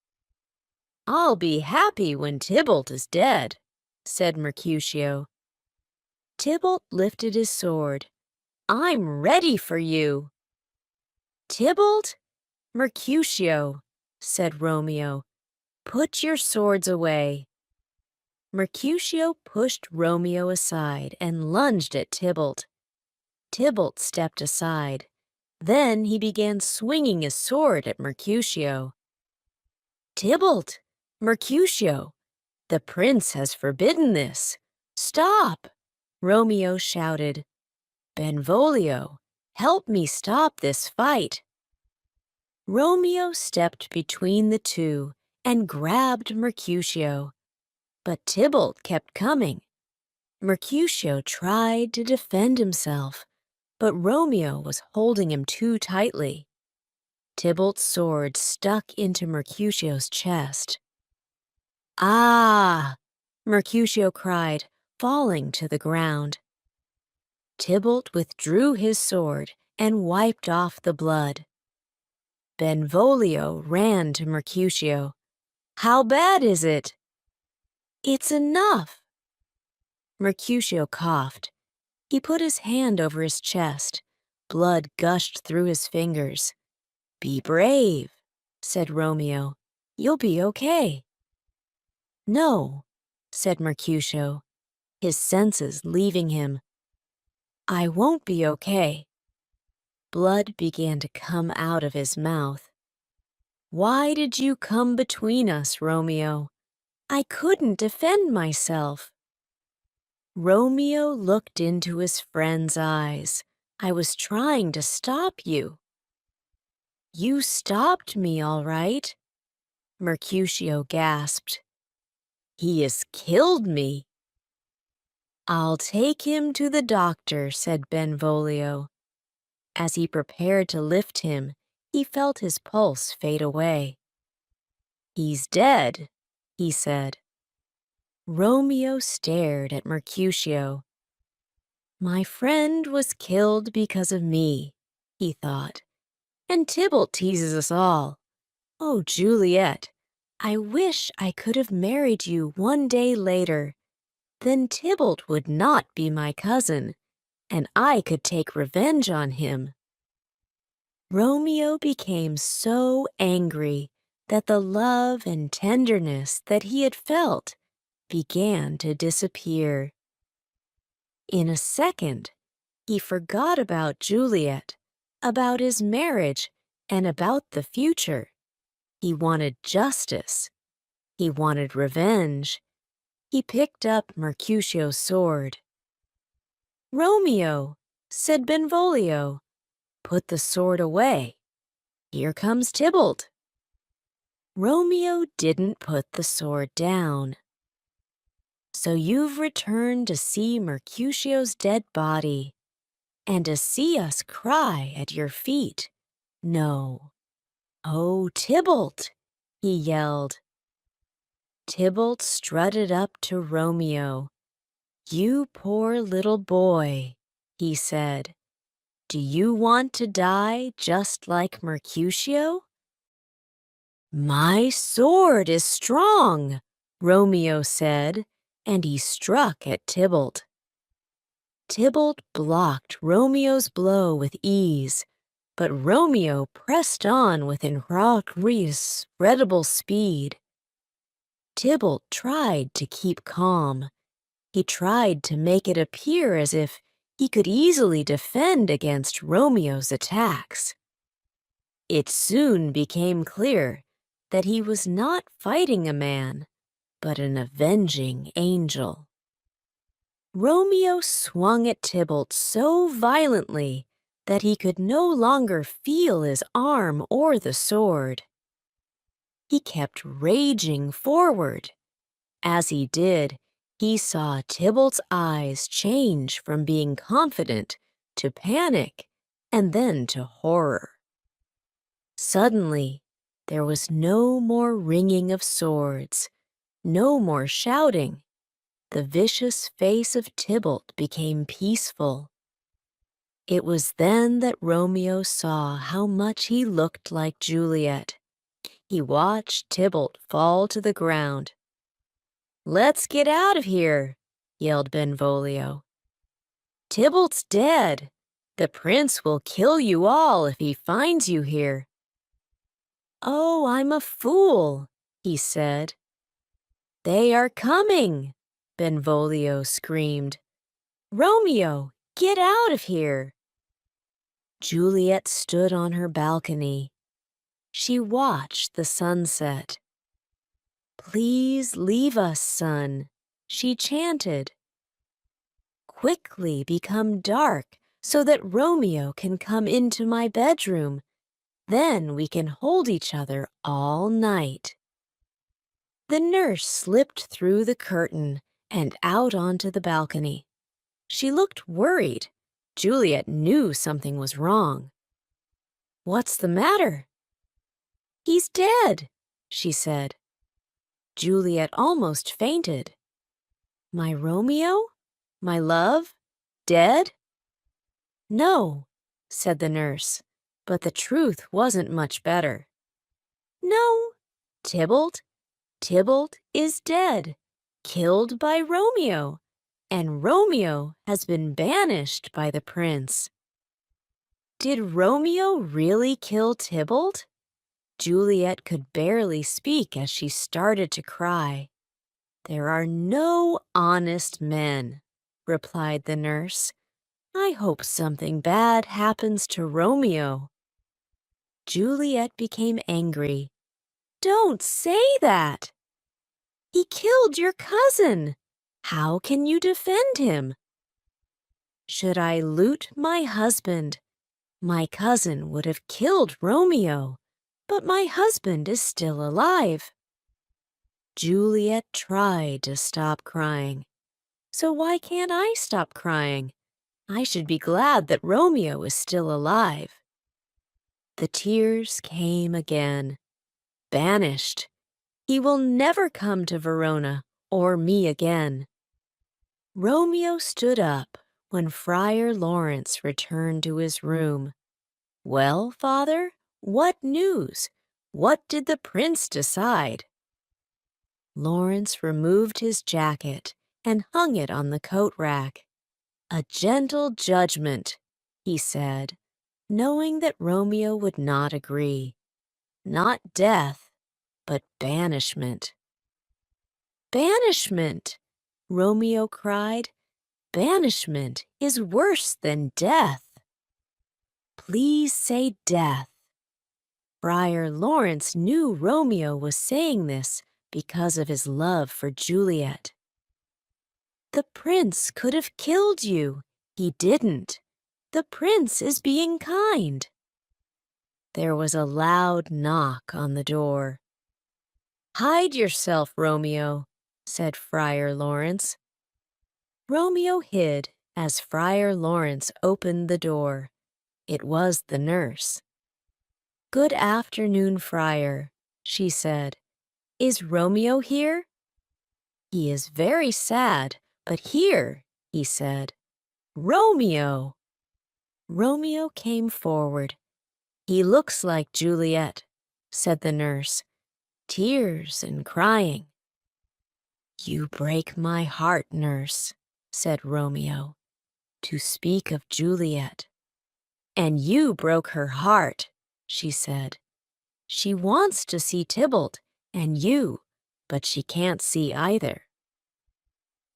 "I'll be happy when Tybalt is dead," said Mercutio. Tybalt lifted his sword. "I'm ready for you." "Tybalt, Mercutio," said Romeo, "put your swords away." Mercutio pushed Romeo aside and lunged at Tybalt. Tybalt stepped aside. Then he began swinging his sword at Mercutio. "Tybalt, Mercutio, the prince has forbidden this. Stop!" Romeo shouted. "Benvolio, help me stop this fight." Romeo stepped between the two and grabbed Mercutio. But Tybalt kept coming. Mercutio tried to defend himself, but Romeo was holding him too tightly. Tybalt's sword stuck into Mercutio's chest. "Ah!" Mercutio cried, falling to the ground. Tybalt withdrew his sword and wiped off the blood. Benvolio ran to Mercutio. "How bad is it?" "It's enough." Mercutio coughed. He put his hand over his chest. Blood gushed through his fingers. "Be brave," said Romeo. "You'll be okay." "No," said Mercutio, his senses leaving him. "I won't be okay." Blood began to come out of his mouth. "Why did you come between us, Romeo? I couldn't defend myself." Romeo looked into his friend's eyes. "I was trying to stop you." "You stopped me, all right," Mercutio gasped. "He has killed me." "I'll take him to the doctor," said Benvolio. As he prepared to lift him, he felt his pulse fade away. "He's dead," he said. Romeo stared at Mercutio. "My friend was killed because of me," he thought. "And Tybalt teases us all. Oh, Juliet, I wish I could have married you one day later. Then Tybalt would not be my cousin, and I could take revenge on him." Romeo became so angry that the love and tenderness that he had felt began to disappear. In a second, he forgot about Juliet, about his marriage, and about the future. He wanted justice. He wanted revenge. He picked up Mercutio's sword. "Romeo," said Benvolio, "put the sword away. Here comes Tybalt." Romeo didn't put the sword down. "So you've returned to see Mercutio's dead body, and to see us cry at your feet. No. Oh, Tybalt," he yelled. Tybalt strutted up to Romeo. "You poor little boy," he said. "Do you want to die just like Mercutio?" "My sword is strong," Romeo said, and he struck at Tybalt. Tybalt blocked Romeo's blow with ease, but Romeo pressed on with incredible speed. Tybalt tried to keep calm. He tried to make it appear as if he could easily defend against Romeo's attacks. It soon became clear that he was not fighting a man, but an avenging angel. Romeo swung at Tybalt so violently that he could no longer feel his arm or the sword. He kept raging forward. As he did, he saw Tybalt's eyes change from being confident to panic and then to horror. Suddenly, there was no more ringing of swords, no more shouting. The vicious face of Tybalt became peaceful. It was then that Romeo saw how much he looked like Juliet. He watched Tybalt fall to the ground. "Let's get out of here," yelled Benvolio. "Tybalt's dead. The prince will kill you all if he finds you here." "Oh, I'm a fool," he said. "They are coming," Benvolio screamed. "Romeo, get out of here." Juliet stood on her balcony. She watched the sunset. "Please leave us, sun," she chanted. "Quickly become dark so that Romeo can come into my bedroom. Then we can hold each other all night." The nurse slipped through the curtain and out onto the balcony. She looked worried. Juliet knew something was wrong. "What's the matter?" "He's dead," she said. Juliet almost fainted. "My Romeo? My love? Dead?" "No," said the nurse, but the truth wasn't much better. "No, Tybalt is dead, killed by Romeo, and Romeo has been banished by the prince. Did Romeo really kill Tybalt? Juliet could barely speak as she started to cry. There are no honest men, replied the nurse. I hope something bad happens to Romeo. Juliet became angry. Don't say that! He killed your cousin. How can you defend him? Should I loot my husband? My cousin would have killed Romeo, but my husband is still alive. Juliet tried to stop crying. So why can't I stop crying? I should be glad that Romeo is still alive. The tears came again. Banished. He will never come to Verona or me again. Romeo stood up when Friar Lawrence returned to his room. Well, father, what news? What did the prince decide? Lawrence removed his jacket and hung it on the coat rack. A gentle judgment, he said, knowing that Romeo would not agree. Not death, but banishment. Banishment, Romeo cried. Banishment is worse than death. Please say death. Friar Lawrence knew Romeo was saying this because of his love for Juliet. The prince could have killed you. He didn't. The prince is being kind. There was a loud knock on the door. Hide yourself, Romeo, said Friar Lawrence. Romeo hid as Friar Lawrence opened the door. It was the nurse. Good afternoon, Friar, she said. Is Romeo here? He is very sad, but here, he said. Romeo! Romeo came forward. He looks like Juliet, said the nurse. Tears and crying. You break my heart, nurse, said Romeo, to speak of Juliet. And you broke her heart, she said. She wants to see Tybalt and you, but she can't see either.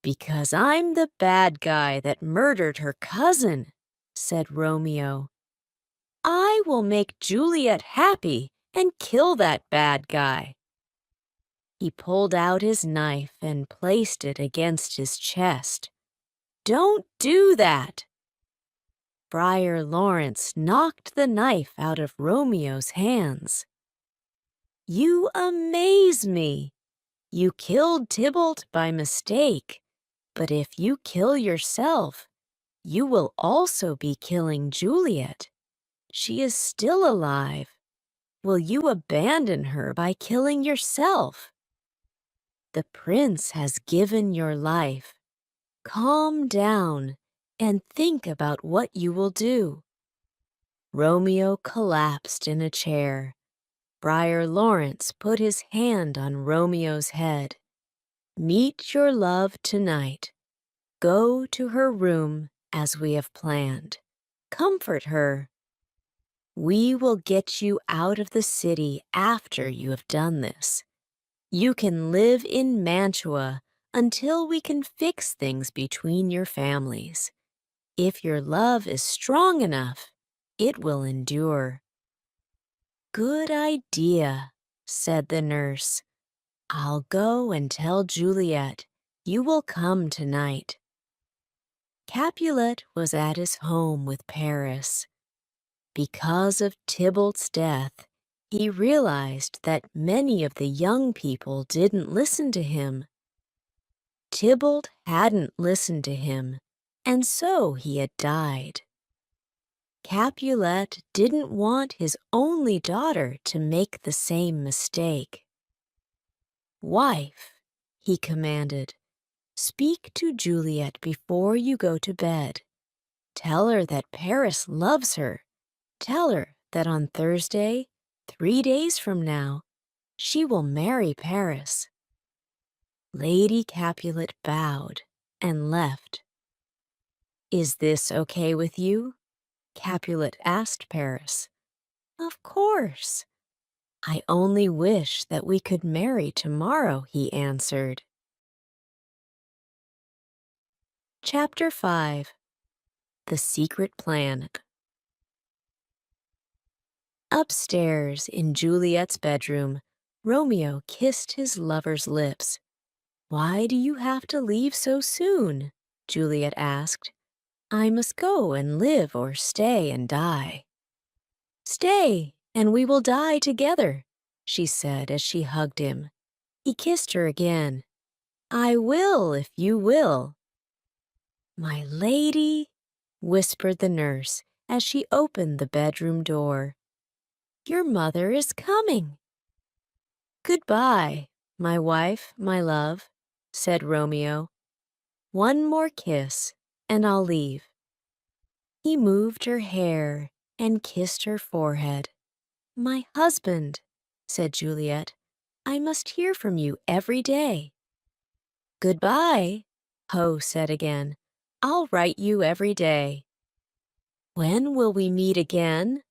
Because I'm the bad guy that murdered her cousin, said Romeo. I will make Juliet happy and kill that bad guy. He pulled out his knife and placed it against his chest. Don't do that! Friar Lawrence knocked the knife out of Romeo's hands. You amaze me. You killed Tybalt by mistake, but if you kill yourself, you will also be killing Juliet. She is still alive. Will you abandon her by killing yourself? The prince has given your life. Calm down and think about what you will do. Romeo collapsed in a chair. Friar Lawrence put his hand on Romeo's head. Meet your love tonight. Go to her room as we have planned. Comfort her. We will get you out of the city after you have done this. You can live in Mantua until we can fix things between your families. If your love is strong enough, it will endure. Good idea, said the nurse. I'll go and tell Juliet you will come tonight. Capulet was at his home with Paris. Because of Tybalt's death, he realized that many of the young people didn't listen to him. Tybalt hadn't listened to him, and so he had died. Capulet didn't want his only daughter to make the same mistake. Wife, he commanded, speak to Juliet before you go to bed. Tell her that Paris loves her. Tell her that on Thursday, 3 days from now, she will marry Paris. Lady Capulet bowed and left. "Is this okay with you?" Capulet asked Paris. "Of course. I only wish that we could marry tomorrow," he answered. Chapter 5. The Secret Plan. Upstairs in Juliet's bedroom, Romeo kissed his lover's lips. "Why do you have to leave so soon?" Juliet asked. "I must go and live or stay and die." "Stay, and we will die together," she said as she hugged him. He kissed her again. "I will if you will." "My lady," whispered the nurse as she opened the bedroom door. "Your mother is coming." "Goodbye, my wife, my love," said Romeo. "One more kiss, and I'll leave." He moved her hair and kissed her forehead. "My husband," said Juliet, "I must hear from you every day." "Goodbye," Ho said again. "I'll write you every day." "When will we meet again?"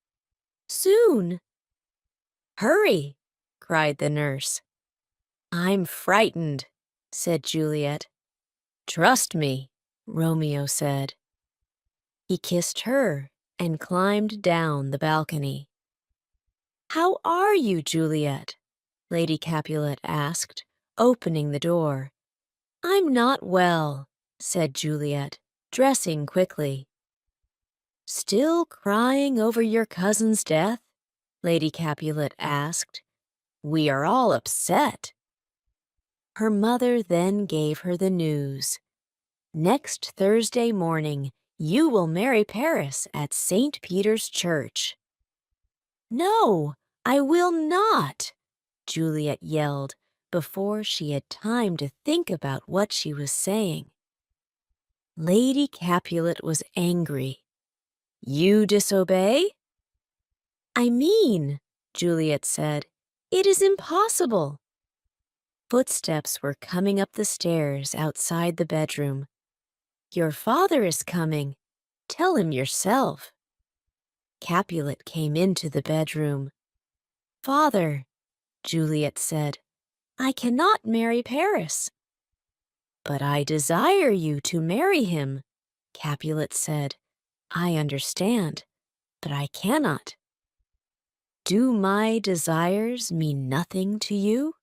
"Soon." "Hurry," cried the nurse. "I'm frightened," said Juliet. "Trust me," Romeo said. He kissed her and climbed down the balcony. "How are you, Juliet?" Lady Capulet asked, opening the door. "I'm not well," said Juliet, dressing quickly. "Still crying over your cousin's death?" Lady Capulet asked. "We are all upset." Her mother then gave her the news. "Next Thursday morning, you will marry Paris at St. Peter's Church." "No, I will not," Juliet yelled before she had time to think about what she was saying. Lady Capulet was angry. "You disobey?" "I mean," Juliet said, "it is impossible." Footsteps were coming up the stairs outside the bedroom. "Your father is coming. Tell him yourself." Capulet came into the bedroom. "Father," Juliet said, "I cannot marry Paris." "But I desire you to marry him," Capulet said. "I understand, but I cannot." "Do my desires mean nothing to you?"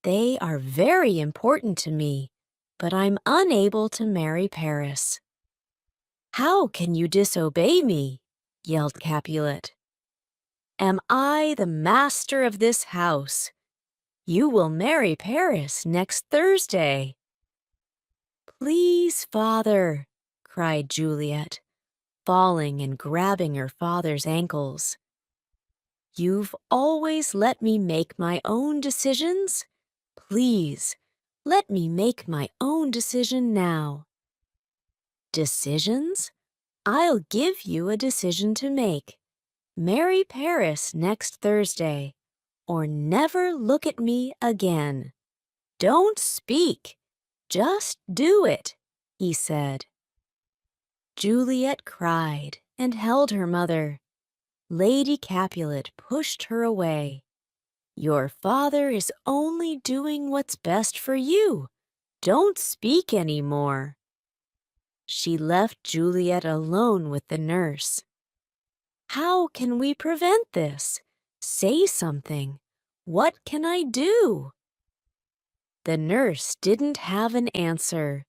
"They are very important to me, but I'm unable to marry Paris." "How can you disobey me?" yelled Capulet. "Am I the master of this house? You will marry Paris next Thursday." "Please, father," cried Juliet, falling and grabbing her father's ankles. "You've always let me make my own decisions. Please, let me make my own decision now." "Decisions? I'll give you a decision to make. Marry Paris next Thursday, or never look at me again. Don't speak. Just do it," he said. Juliet cried and held her mother. Lady Capulet pushed her away. "Your father is only doing what's best for you. Don't speak any more." She left Juliet alone with the nurse. "How can we prevent this? Say something. What can I do?" The nurse didn't have an answer.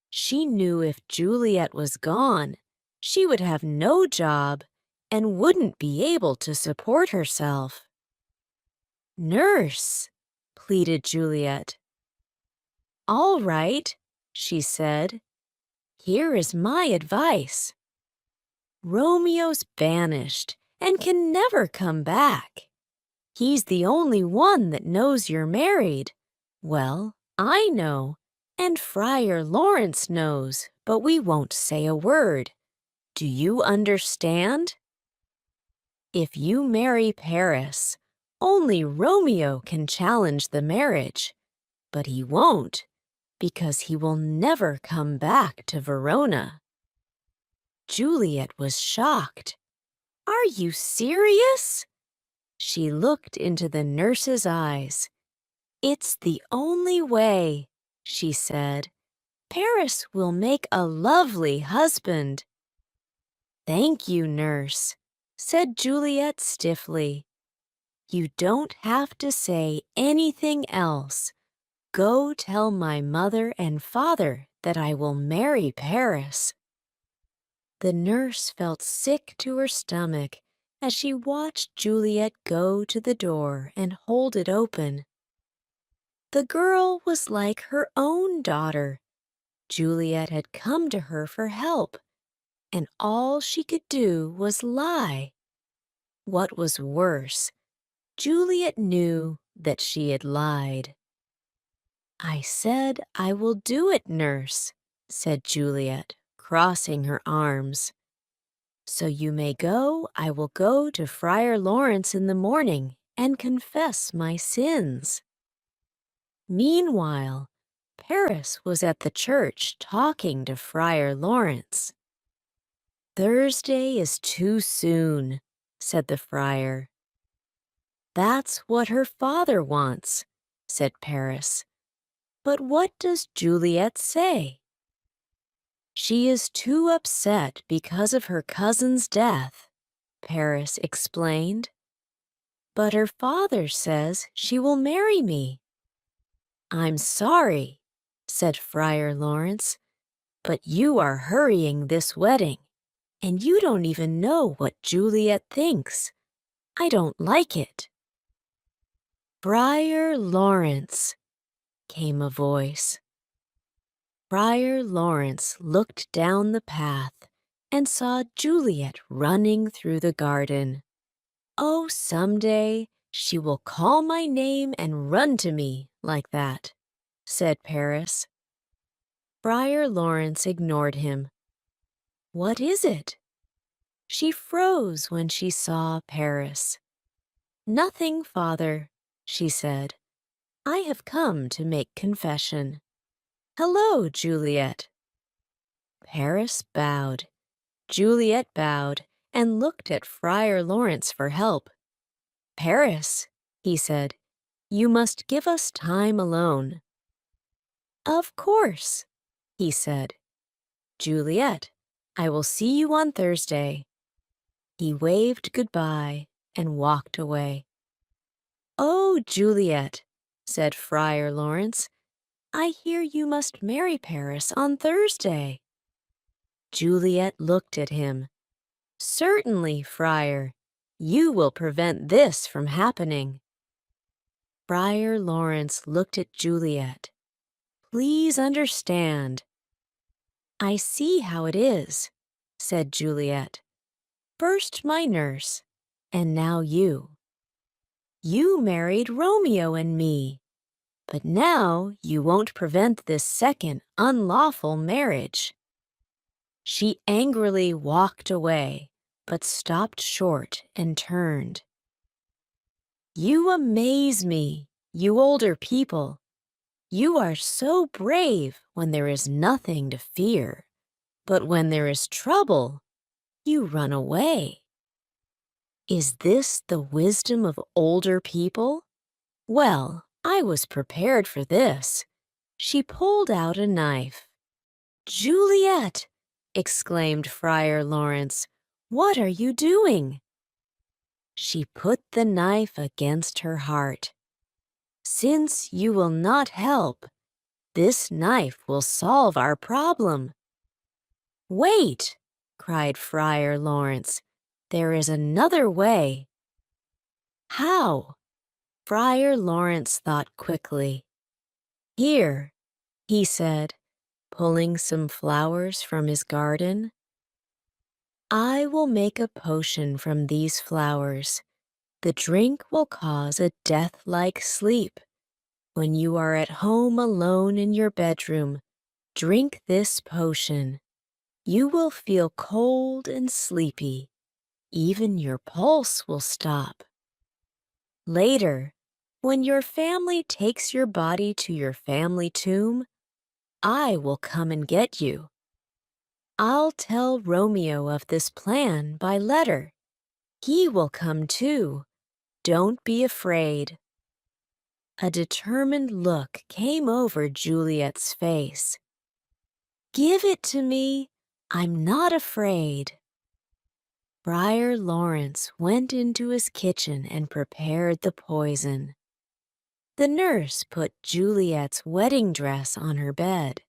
She knew if Juliet was gone, she would have no job and wouldn't be able to support herself. "Nurse," pleaded Juliet. "All right," she said. "Here is my advice. Romeo's banished and can never come back. He's the only one that knows you're married. Well, I know, and Friar Lawrence knows, but we won't say a word. Do you understand? If you marry Paris, only Romeo can challenge the marriage, but he won't, because he will never come back to Verona. Juliet was shocked. Are you serious? She looked into the nurse's eyes. It's the only way, she said. Paris will make a lovely husband. Thank you, nurse, said Juliet stiffly. You don't have to say anything else. Go tell my mother and father that I will marry Paris. The nurse felt sick to her stomach as she watched Juliet go to the door and hold it open. The girl was like her own daughter. Juliet had come to her for help, and all she could do was lie. What was worse, Juliet knew that she had lied. I said I will do it, nurse, said Juliet, crossing her arms. So you may go, I will go to Friar Lawrence in the morning and confess my sins. Meanwhile, Paris was at the church talking to Friar Lawrence. Thursday is too soon, said the friar. That's what her father wants, said Paris. But what does Juliet say? She is too upset because of her cousin's death, Paris explained. But her father says she will marry me. I'm sorry, said Friar Lawrence, but you are hurrying this wedding, and you don't even know what Juliet thinks. I don't like it. Friar Lawrence, came a voice. Friar Lawrence looked down the path and saw Juliet running through the garden. Oh, someday she will call my name and run to me like that, said Paris. Friar Lawrence ignored him. What is it? She froze when she saw Paris. Nothing, father, she said. I have come to make confession. Hello, Juliet. Paris bowed. Juliet bowed and looked at Friar Lawrence for help. Paris, he said, you must give us time alone. Of course, he said. Juliet, I will see you on Thursday. He waved goodbye and walked away. Oh, Juliet, said Friar Lawrence, I hear you must marry Paris on Thursday. Juliet looked at him. Certainly, Friar, you will prevent this from happening. Friar Lawrence looked at Juliet. Please understand. I see how it is, said Juliet. First my nurse, and now you. You married Romeo and me, but now you won't prevent this second unlawful marriage. She angrily walked away, but stopped short and turned. You amaze me, you older people. You are so brave when there is nothing to fear, but when there is trouble, you run away. Is this the wisdom of older people? Well, I was prepared for this. She pulled out a knife. Juliet, exclaimed Friar Lawrence, what are you doing? She put the knife against her heart. Since you will not help, this knife will solve our problem. Wait, cried Friar Lawrence. There is another way. How? Friar Lawrence thought quickly. Here, he said, pulling some flowers from his garden. I will make a potion from these flowers. The drink will cause a death-like sleep. When you are at home alone in your bedroom, drink this potion. You will feel cold and sleepy. Even your pulse will stop. Later, when your family takes your body to your family tomb, I will come and get you. I'll tell Romeo of this plan by letter. He will come too. Don't be afraid." A determined look came over Juliet's face. "Give it to me. I'm not afraid." Friar Lawrence went into his kitchen and prepared the poison. The nurse put Juliet's wedding dress on her bed.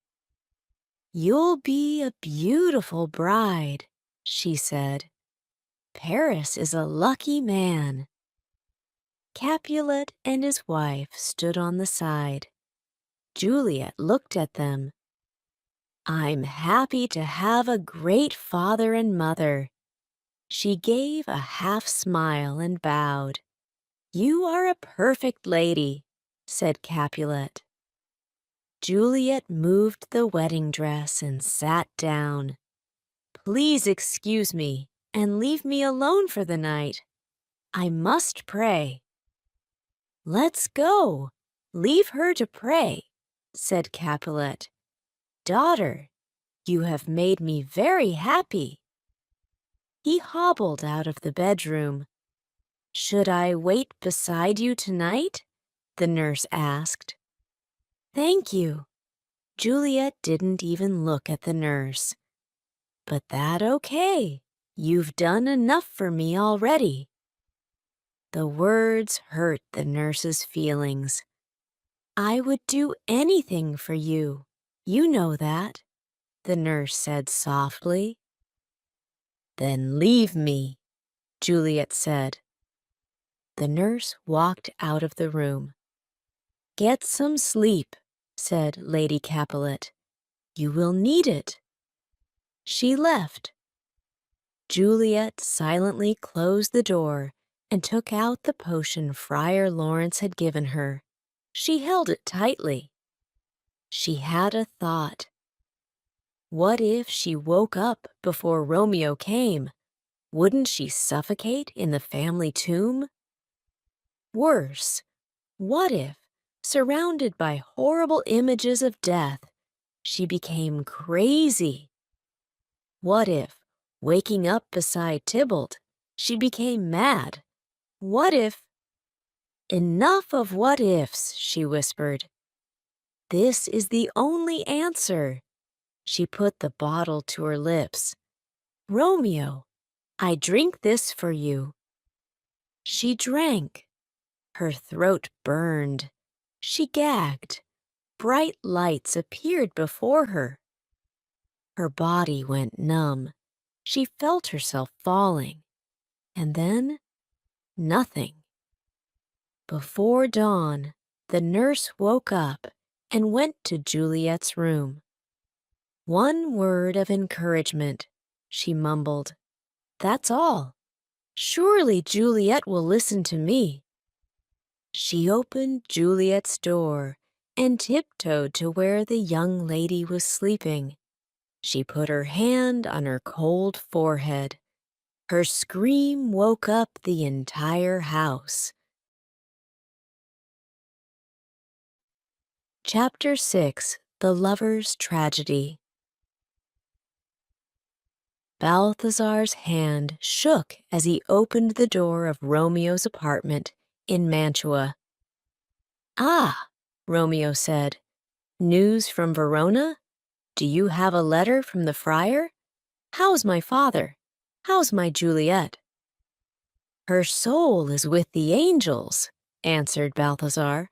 "You'll be a beautiful bride," she said. "Paris is a lucky man." Capulet and his wife stood on the side. Juliet looked at them. "I'm happy to have a great father and mother." She gave a half smile and bowed. "You are a perfect lady," said Capulet. Juliet moved the wedding dress and sat down. "Please excuse me and leave me alone for the night. I must pray." "Let's go. Leave her to pray," said Capulet. "Daughter, you have made me very happy." He hobbled out of the bedroom. "Should I wait beside you tonight?" the nurse asked. "Thank you." Juliet didn't even look at the nurse. "But that okay. You've done enough for me already." The words hurt the nurse's feelings. "I would do anything for you. You know that," the nurse said softly. "Then leave me," Juliet said. The nurse walked out of the room. "Get some sleep," said Lady Capulet. "You will need it." She left. Juliet silently closed the door and took out the potion Friar Lawrence had given her. She held it tightly. She had a thought. What if she woke up before Romeo came? Wouldn't she suffocate in the family tomb? Worse, what if, surrounded by horrible images of death, she became crazy? What if, waking up beside Tybalt, she became mad? What if— "Enough of what ifs," she whispered. "This is the only answer." She put the bottle to her lips. "Romeo, I drink this for you." She drank. Her throat burned. She gagged. Bright lights appeared before her. Her body went numb. She felt herself falling. And then, nothing. Before dawn, the nurse woke up and went to Juliet's room. "One word of encouragement," she mumbled. "That's all. Surely Juliet will listen to me." She opened Juliet's door and tiptoed to where the young lady was sleeping. She put her hand on her cold forehead. Her scream woke up the entire house. Chapter 6: The Lover's Tragedy. Balthazar's hand shook as he opened the door of Romeo's apartment in Mantua. "Ah," Romeo said, "news from Verona? Do you have a letter from the friar? How's my father? How's my Juliet?" "Her soul is with the angels," answered Balthazar.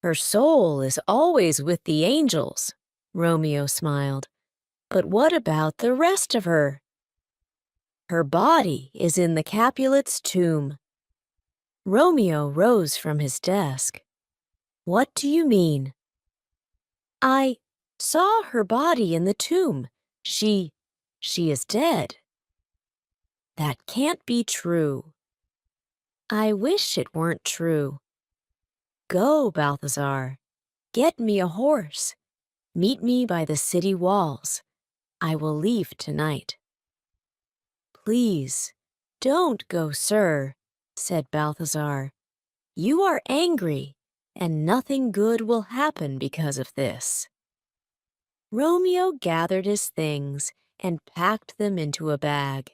"Her soul is always with the angels," Romeo smiled. "But what about the rest of her?" "Her body is in the Capulet's tomb." Romeo rose from his desk. "What do you mean?" "I saw her body in the tomb. She is dead." "That can't be true." "I wish it weren't true." "Go, Balthazar. Get me a horse. Meet me by the city walls. I will leave tonight." "Please, don't go, sir," said Balthazar. "You are angry, and nothing good will happen because of this." Romeo gathered his things and packed them into a bag.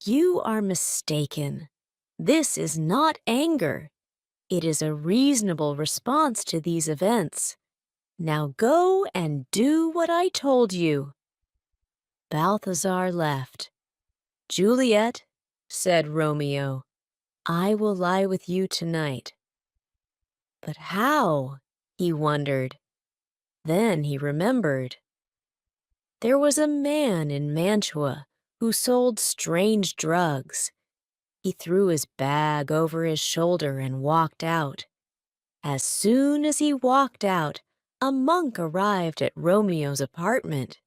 "You are mistaken. This is not anger. It is a reasonable response to these events. Now go and do what I told you." Balthazar left. "Juliet," said Romeo, "I will lie with you tonight." But how? He wondered. Then he remembered. There was a man in Mantua who sold strange drugs. He threw his bag over his shoulder and walked out. As soon as he walked out, a monk arrived at Romeo's apartment.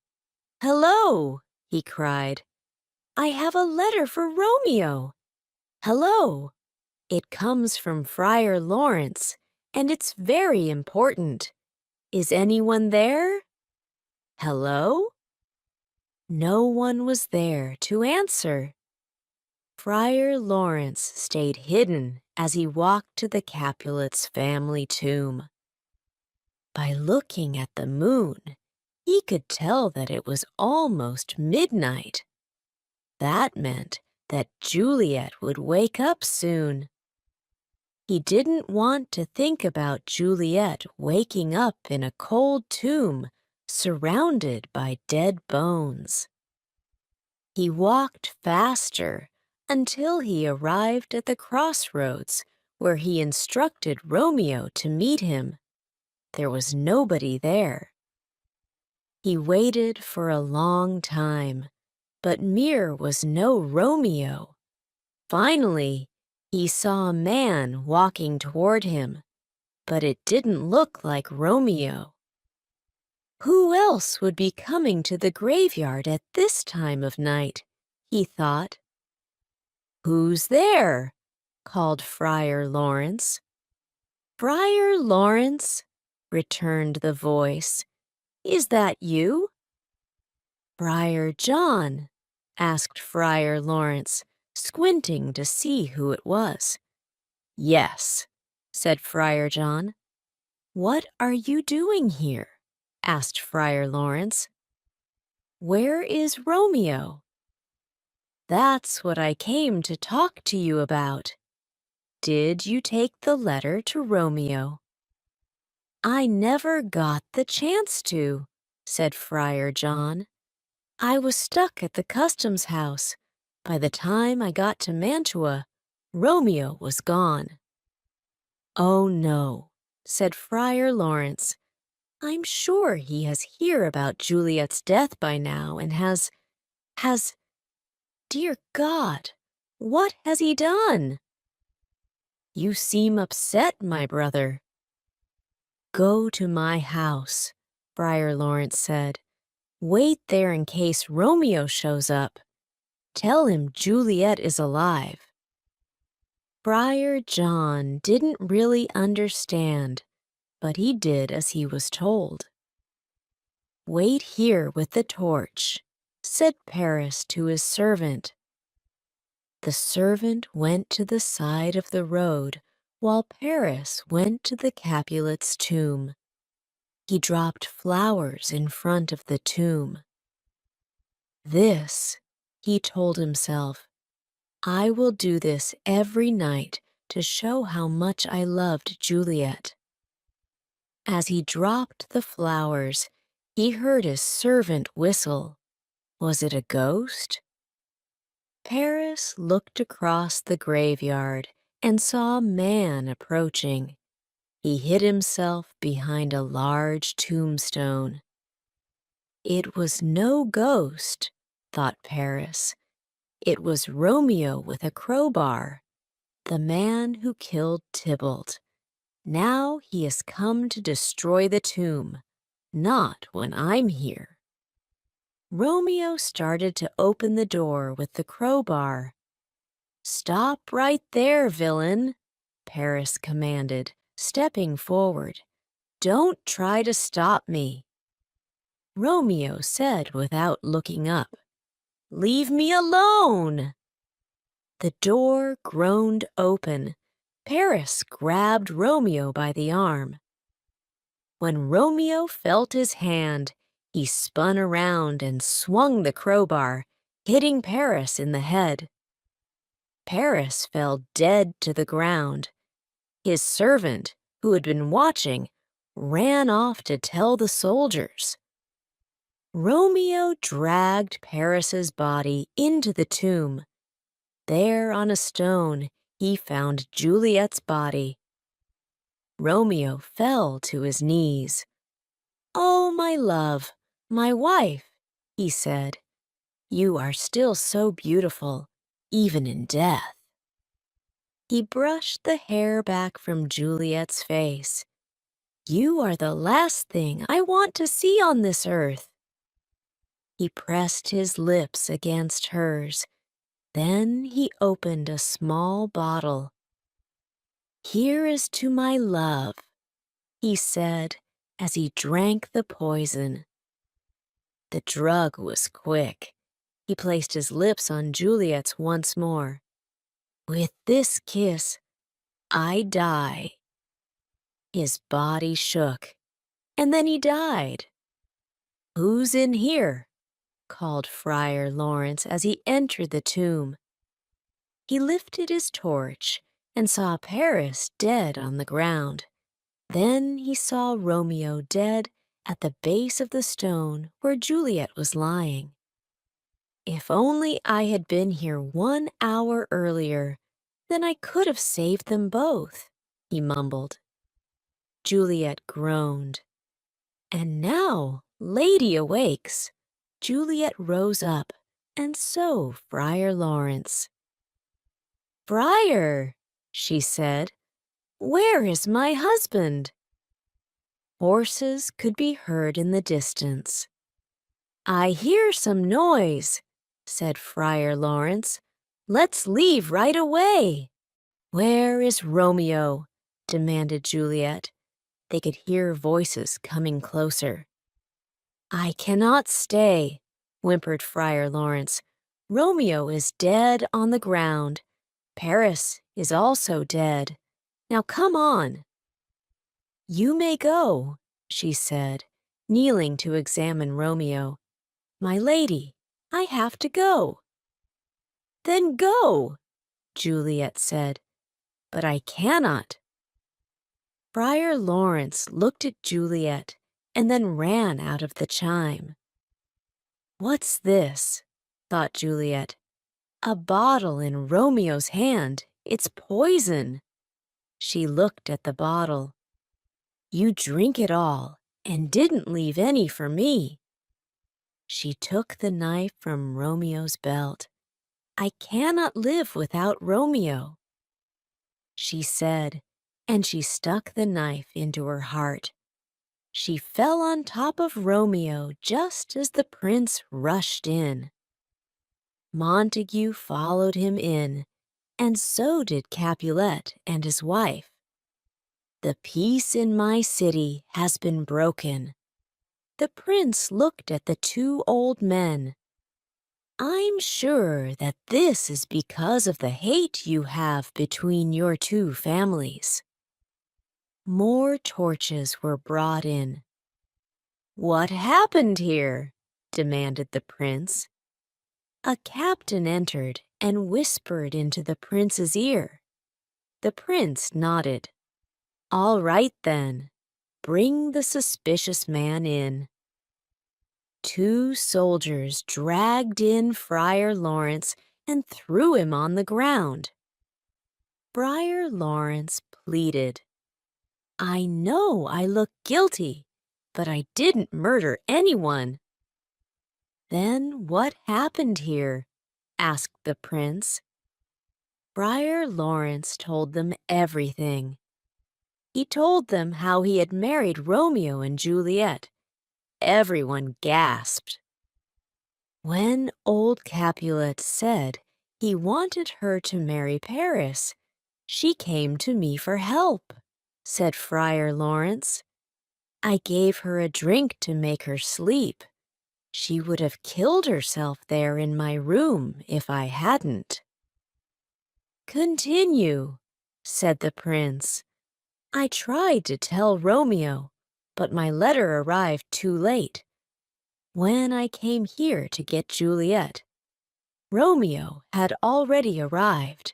"Hello!" he cried. "I have a letter for Romeo." "Hello! It comes from Friar Lawrence, and it's very important. Is anyone there?" "Hello?" No one was there to answer. Friar Lawrence stayed hidden as he walked to the Capulets' family tomb. By looking at the moon, he could tell that it was almost midnight. That meant that Juliet would wake up soon. He didn't want to think about Juliet waking up in a cold tomb surrounded by dead bones. He walked faster until he arrived at the crossroads where he instructed Romeo to meet him. There was nobody there. He waited for a long time, but Mir was no Romeo. Finally, he saw a man walking toward him, but it didn't look like Romeo. Who else would be coming to the graveyard at this time of night? He thought. "Who's there?" called Friar Lawrence. "Friar Lawrence," returned the voice. "Is that you?" "Friar John?" asked Friar Lawrence, squinting to see who it was. "Yes," said Friar John. "What are you doing here?" asked Friar Lawrence. "Where is Romeo?" "That's what I came to talk to you about. Did you take the letter to Romeo?" "I never got the chance to," said Friar John. "I was stuck at the customs house. By the time I got to Mantua, Romeo was gone." "Oh, no," said Friar Lawrence. "I'm sure he has heard about Juliet's death by now and has... Dear God, what has he done?" "You seem upset, my brother." "Go to my house," Friar Lawrence said. "Wait there in case Romeo shows up. Tell him Juliet is alive." Friar John didn't really understand, but he did as he was told. "Wait here with the torch," said Paris to his servant. The servant went to the side of the road while Paris went to the Capulet's tomb. He dropped flowers in front of the tomb. "This," he told himself, "I will do this every night to show how much I loved Juliet." As he dropped the flowers, he heard his servant whistle. Was it a ghost? Paris looked across the graveyard and saw a man approaching. He hid himself behind a large tombstone. It was no ghost, thought Paris. It was Romeo with a crowbar, the man who killed Tybalt. Now he has come to destroy the tomb, not when I'm here. Romeo started to open the door with the crowbar. "Stop right there, villain," Paris commanded, stepping forward. "Don't try to stop me." Romeo said without looking up, "Leave me alone." The door groaned open. Paris grabbed Romeo by the arm. When Romeo felt his hand, He spun around and swung the crowbar, hitting Paris in the head. Paris fell dead to the ground. His servant, who had been watching, ran off to tell the soldiers. Romeo dragged Paris's body into the tomb. There on a stone, he found Juliet's body. Romeo fell to his knees. "Oh, my love, my wife," he said, "you are still so beautiful, even in death." He brushed the hair back from Juliet's face. "You are the last thing I want to see on this earth." He pressed his lips against hers. Then he opened a small bottle. "Here is to my love," he said as he drank the poison. The drug was quick. He placed his lips on Juliet's once more. "With this kiss, I die." His body shook, and then he died. "Who's in here?" called Friar Lawrence as he entered the tomb. He lifted his torch and saw Paris dead on the ground. Then he saw Romeo dead at the base of the stone where Juliet was lying. "If only I had been here 1 hour earlier, then I could have saved them both," he mumbled. Juliet groaned. "And now Lady awakes." Juliet rose up, and so Friar Lawrence. "Friar," she said, "where is my husband?" Horses could be heard in the distance. "I hear some noise," said Friar Lawrence. "Let's leave right away." "Where is Romeo?" demanded Juliet. They could hear voices coming closer. "I cannot stay," whimpered Friar Lawrence. "Romeo is dead on the ground. Paris is also dead. Now come on." "You may go," she said, kneeling to examine Romeo. "My lady, I have to go." "Then go," Juliet said. "But I cannot." Friar Lawrence looked at Juliet and then ran out of the chime. "What's this?" thought Juliet. "A bottle in Romeo's hand. It's poison." She looked at the bottle. "You drink it all and didn't leave any for me." She took the knife from Romeo's belt. "I cannot live without Romeo," she said, and she stuck the knife into her heart. She fell on top of Romeo just as the prince rushed in. Montague followed him in, and so did Capulet and his wife. "The peace in my city has been broken." The prince looked at the 2 old men. "I'm sure that this is because of the hate you have between your 2 families." More torches were brought in. "What happened here?" demanded the prince. A captain entered and whispered into the prince's ear. The prince nodded. "All right then, bring the suspicious man in." 2 soldiers dragged in Friar Lawrence and threw him on the ground. Friar Lawrence pleaded, "I know I look guilty, but I didn't murder anyone." "Then what happened here?" asked the prince. Friar Lawrence told them everything. He told them how he had married Romeo and Juliet. Everyone gasped. When old Capulet said he wanted her to marry Paris, she came to me for help, said Friar Lawrence. I gave her a drink to make her sleep. She would have killed herself there in my room if I hadn't. "Continue," said the prince. "I tried to tell Romeo, but my letter arrived too late. When I came here to get Juliet, Romeo had already arrived.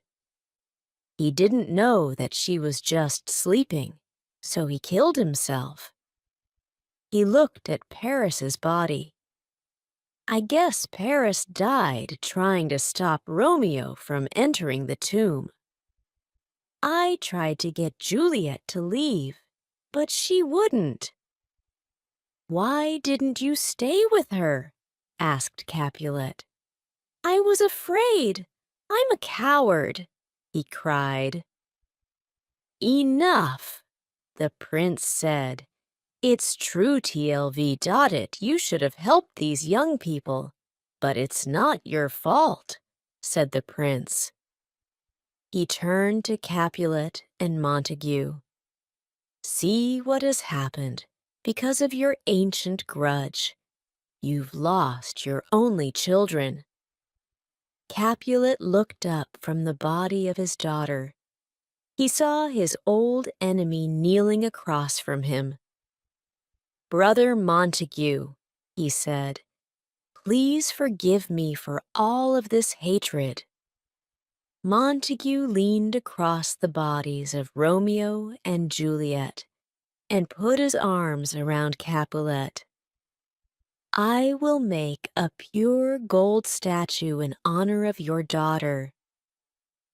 He didn't know that she was just sleeping, so he killed himself. He looked at Paris's body. I guess Paris died trying to stop Romeo from entering the tomb. I tried to get Juliet to leave, but she wouldn't. Why didn't you stay with her? Asked Capulet. I was afraid. I'm a coward, he cried. Enough, the prince said. It's true, TLV. You should have helped these young people, but it's not your fault, said the prince. He turned to Capulet and Montague. See what has happened because of your ancient grudge. You've lost your only children. Capulet looked up from the body of his daughter. He saw his old enemy kneeling across from him. Brother Montague, he said, please forgive me for all of this hatred. Montague leaned across the bodies of Romeo and Juliet and put his arms around Capulet. I will make a pure gold statue in honor of your daughter,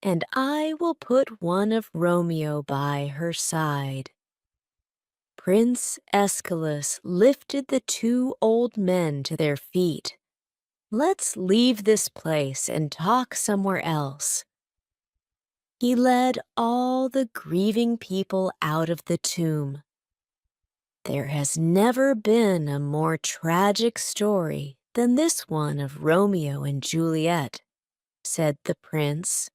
and I will put one of Romeo by her side. Prince Aeschylus lifted the two old men to their feet. Let's leave this place and talk somewhere else. He led all the grieving people out of the tomb. There has never been a more tragic story than this one of Romeo and Juliet, said the prince.